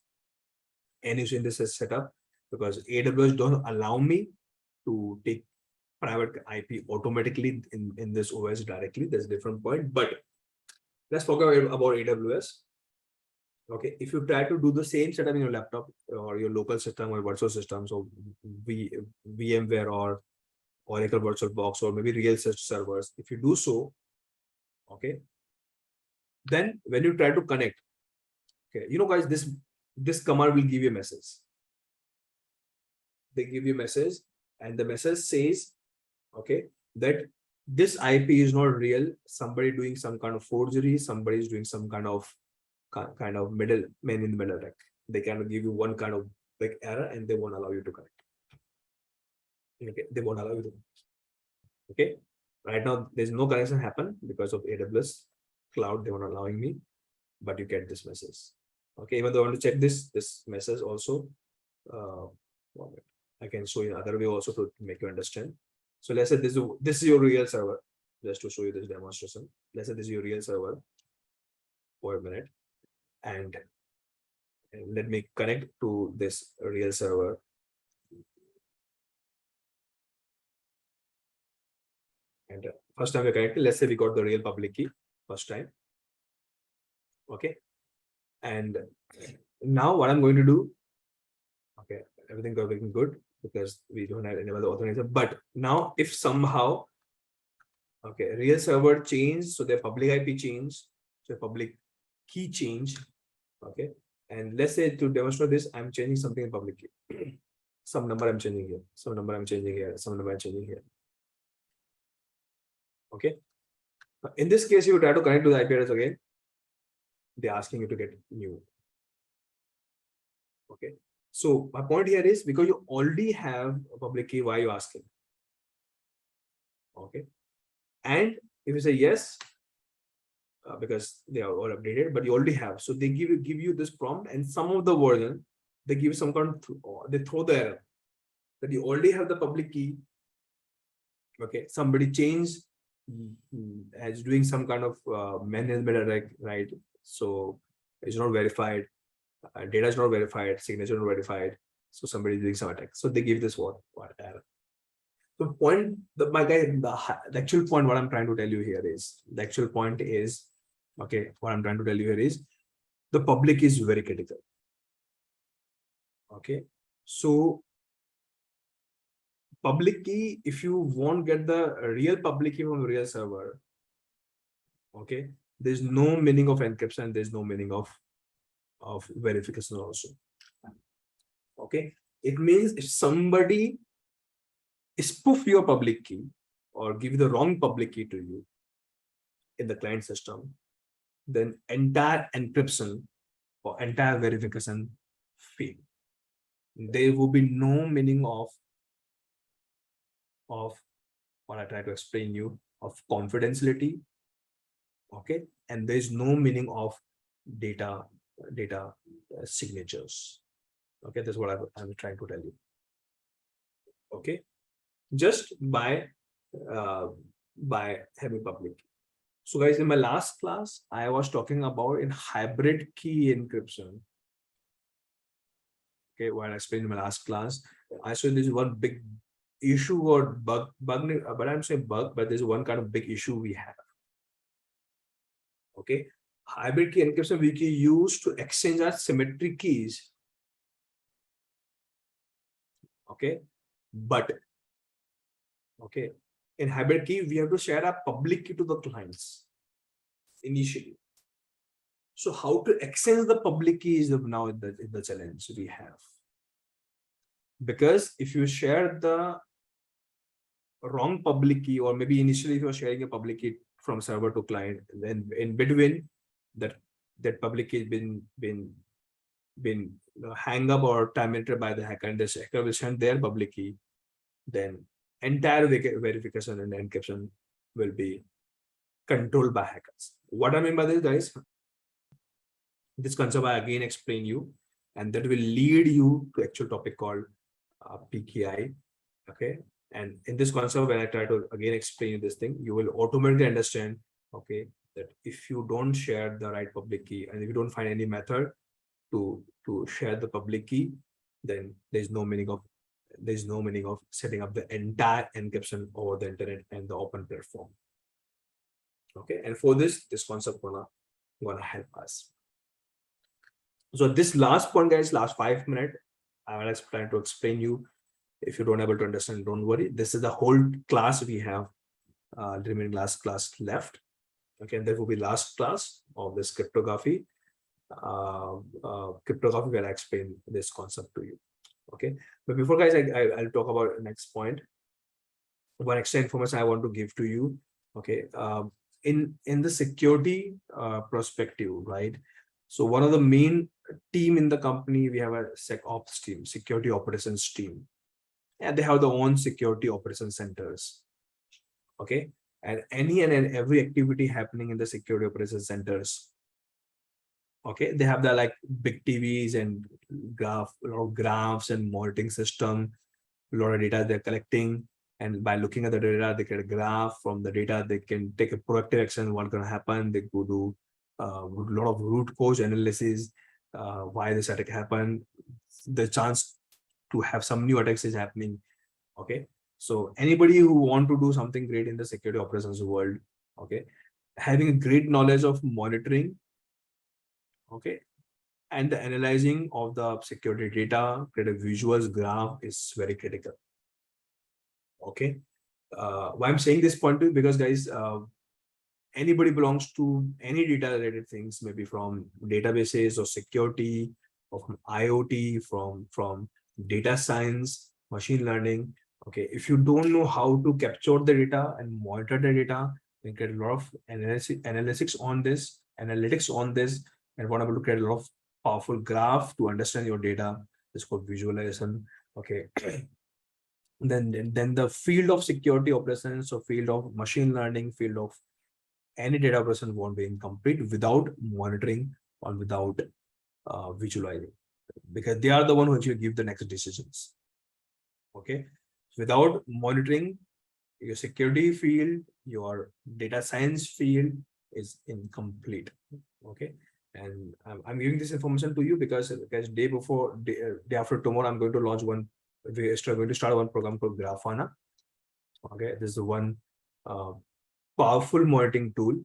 A: any in this is set up, because AWS don't allow me to take private IP automatically in this OS directly. There's a different point, but let's forget about AWS. Okay, if you try to do the same setup in your laptop or your local system or virtual system, so VMware or Oracle VirtualBox or maybe real servers, if you do so, okay, then when you try to connect, okay, you know guys, this command will give you a message. They give you a message, and the message says, okay, that this IP is not real. Somebody doing some kind of forgery, somebody is doing some kind of middle man in the middle rack. They can give you one kind of big error and they won't allow you to connect. Okay, they won't allow you to. Okay, right now there's no connection happen because of AWS cloud. They were not allowing me, but you get this message. Okay, even though I want to check this message also, I can show you another way also to make you understand. So let's say this is your real server. Just to show you this demonstration. Let's say this is your real server for a minute, and let me connect to this real server. And first time we connected, let's say we got the real public key first time. Okay, and now what I'm going to do, okay, everything going good because we don't have any other authorization. But now if somehow, okay, real server changed, so their public IP changed, so public key change. Okay, and let's say to demonstrate this, I'm changing something in public key. Some number I'm changing here, some number I'm changing here, some number I'm changing here. Okay, in this case, you try to connect to the IP address again. They're asking you to get new. Okay, so my point here is because you already have a public key, why are you asking? Okay, and if you say yes, because they are all updated, but you already have, so they give you this prompt, and some of the version they give you some kind of they throw the error that you already have the public key. Okay, somebody changed as doing some kind of management, right? So it's not verified, data is not verified, signature not verified. So somebody is doing some attack. So they give this what error. The point, my guy, the actual point, what I'm trying to tell you here is the actual point is, okay, what I'm trying to tell you here is the public is very critical. Okay, so public key, if you won't get the real public key from the real server, okay, there's no meaning of encryption, there's no meaning of verification also. Okay, it means if somebody spoof your public key or give the wrong public key to you in the client system, then entire encryption or entire verification fail. There will be no meaning of what I try to explain you of confidentiality. Okay, and there is no meaning of data signatures. Okay, that's what I'm trying to tell you. Okay, just by having public key. So guys, in my last class, I was talking about in hybrid key encryption. Okay, while I explained in my last class, I saw this one big issue or bug, but I'm saying bug, but there's one kind of big issue we have. Okay, hybrid key encryption we can use to exchange our symmetric keys. Okay, but okay, in hybrid key we have to share our public key to the clients initially. So how to exchange the public key is now the challenge we have. Because if you share the wrong public key, or maybe initially if you're sharing a public key from server to client, then in between that public key has been hang up or terminated by the hacker, and the hacker will send their public key, then entire verification and encryption will be controlled by hackers. What I mean by this, guys, this concept I again explain you, and that will lead you to actual topic called PKI. Okay, and in this concept, when I try to again explain this thing, you will automatically understand, okay, that if you don't share the right public key, and if you don't find any method to share the public key, then there's no meaning of setting up the entire encryption over the internet and the open platform. Okay, and for this concept gonna help us. So this last point, guys, last 5 minutes, I will try to explain you. If you don't able to understand, don't worry. This is the whole class we have, remaining last class left. Okay, and there will be last class of this cryptography. Cryptography where I explain this concept to you. Okay, but before, guys, I'll talk about the next point. One extra information I want to give to you. Okay, in the security perspective, right? So one of the main team in the company, we have a SecOps team, security operations team, and they have their own security operations centers. Okay, and any and every activity happening in the security operations centers, okay, they have the like big TVs and a lot of graphs and monitoring system, a lot of data they're collecting, and by looking at the data, they get a graph. From the data, they can take a proactive action. What's going to happen? They go do a lot of root cause analysis, why this attack happened, the chance to have some new attacks is happening. Okay, so anybody who want to do something great in the security operations world, okay, having a great knowledge of monitoring, okay, and the analyzing of the security data, create a visuals graph is very critical. Okay, why I'm saying this point is because, guys, anybody belongs to any data related things, maybe from databases or security or from IoT, from data science, machine learning. Okay, if you don't know how to capture the data and monitor the data, you get a lot of analytics on this, and want able to create a lot of powerful graph to understand your data. It's called visualization. Okay. Then the field of security operations, or field of machine learning, field of any data operation won't be incomplete without monitoring or without visualizing, because they are the one who actually give the next decisions. Okay, without monitoring, your security field, your data science field is incomplete. Okay, and I'm giving this information to you because day after tomorrow, I'm going to launch one. We're going to start one program called Grafana. Okay, this is one powerful monitoring tool.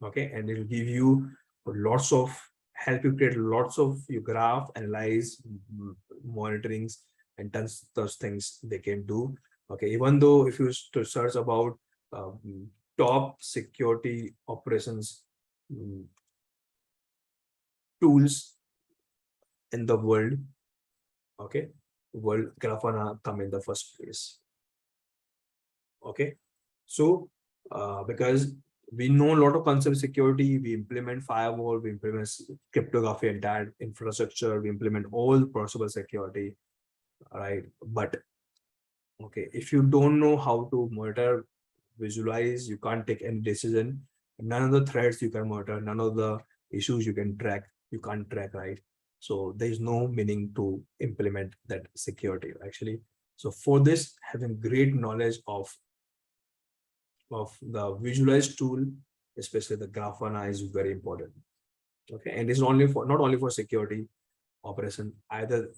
A: Okay, and it will give you help you create lots of your graph, analyze, monitorings, and tons those things they can do. Okay, even though if you search about top security operations tools in the world, okay, world Grafana come in the first place. Okay, so because we know a lot of concept security, we implement firewall, we implement cryptography, entire infrastructure, we implement all possible security, right? But okay, if you don't know how to monitor, visualize, you can't take any decision. None of the threats you can monitor, none of the issues you can't track, right? So there is no meaning to implement that security. Actually, So for this, having great knowledge of the visualized tool, especially the Grafana, is very important. Okay, and it's only for not only for security operation, either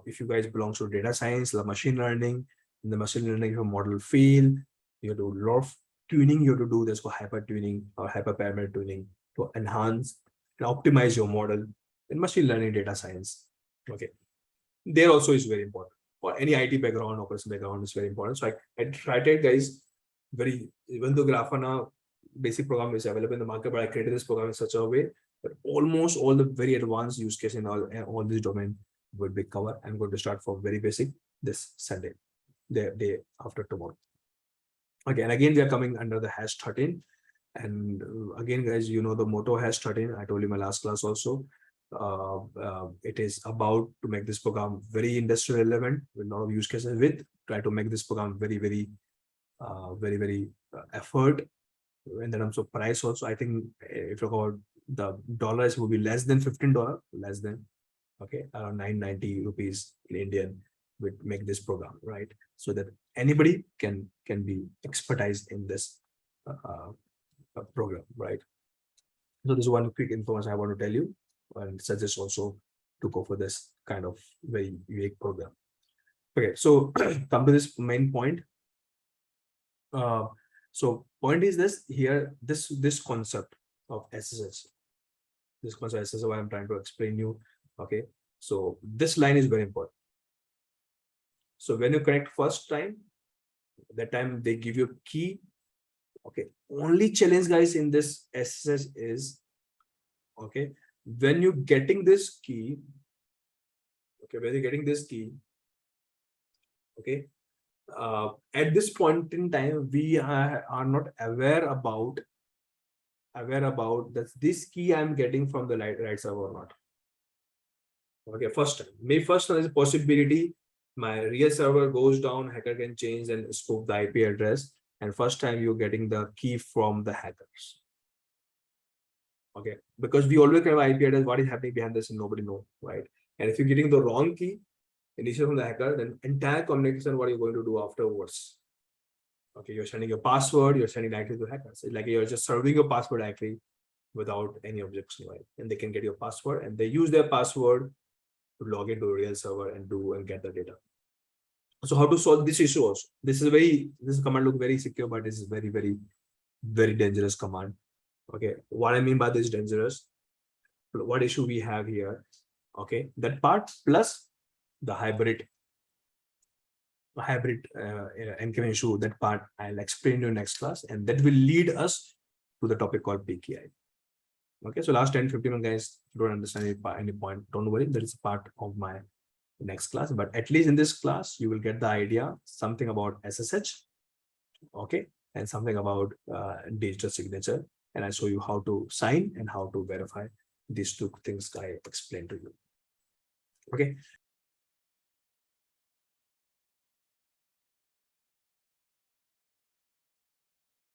A: if you guys belong to data science, the machine learning, in the machine learning you have model field, you have to do a lot of tuning, you have to do this for hyper tuning or hyperparameter tuning to enhance and optimize your model in machine learning data science. Okay, there also is very important for any IT background, operation background is very important. So I tried it, guys. Even though Grafana basic program is available in the market, but I created this program in such a way that almost all the very advanced use case in all this domain will be covered. I'm going to start for very basic this Sunday, the day after tomorrow. Again, we are coming under the hash 13. And again, guys, you know the motto hash 13. I told you in my last class also. It is about to make this program very industry relevant with a lot of use cases. Try to make this program very effort in terms of price also. I think if you call the dollars will be less than $15, less than, okay, around 990 rupees in Indian would make this program, right? So that anybody can be expertise in this program, right? So this is one quick information I want to tell you, and suggest also to go for this kind of very unique program. Okay, so come to this main point. So point is this here, this concept of SSH, this concept of SSH, what I'm trying to explain you. Okay, so this line is very important. So when you connect first time, that time they give you key. Okay, only challenge, guys, in this SSH is, okay, when you're getting this key, okay, when you're getting this key, okay, at this point in time, we are not aware about that this key I'm getting from the right server or not. Okay, first time. Maybe first time is a possibility my real server goes down, hacker can change and spoof the IP address, and first time you're getting the key from the hackers. Okay, because we always have IP address, what is happening behind this and nobody knows, right? And if you're getting the wrong key initially from the hacker, then entire communication, what you're going to do afterwards. Okay, you're sending your password, you're sending directly to hackers. It's like you're just serving your password directly without any objection, right? And they can get your password and they use their password to log into a real server and get the data. So how to solve this issue also? This command look very secure, but this is very dangerous command. Okay, what I mean by this dangerous, what issue we have here? Okay, that part plus the hybrid encryption issue, that part I'll explain to you next class, and that will lead us to the topic called PKI. Okay, so last 10-15 minutes, guys, don't understand any point, don't worry, that is a part of my next class, but at least in this class you will get the idea, something about SSH, okay, and something about digital signature, and I show you how to sign and how to verify these two things I explained to you. Okay,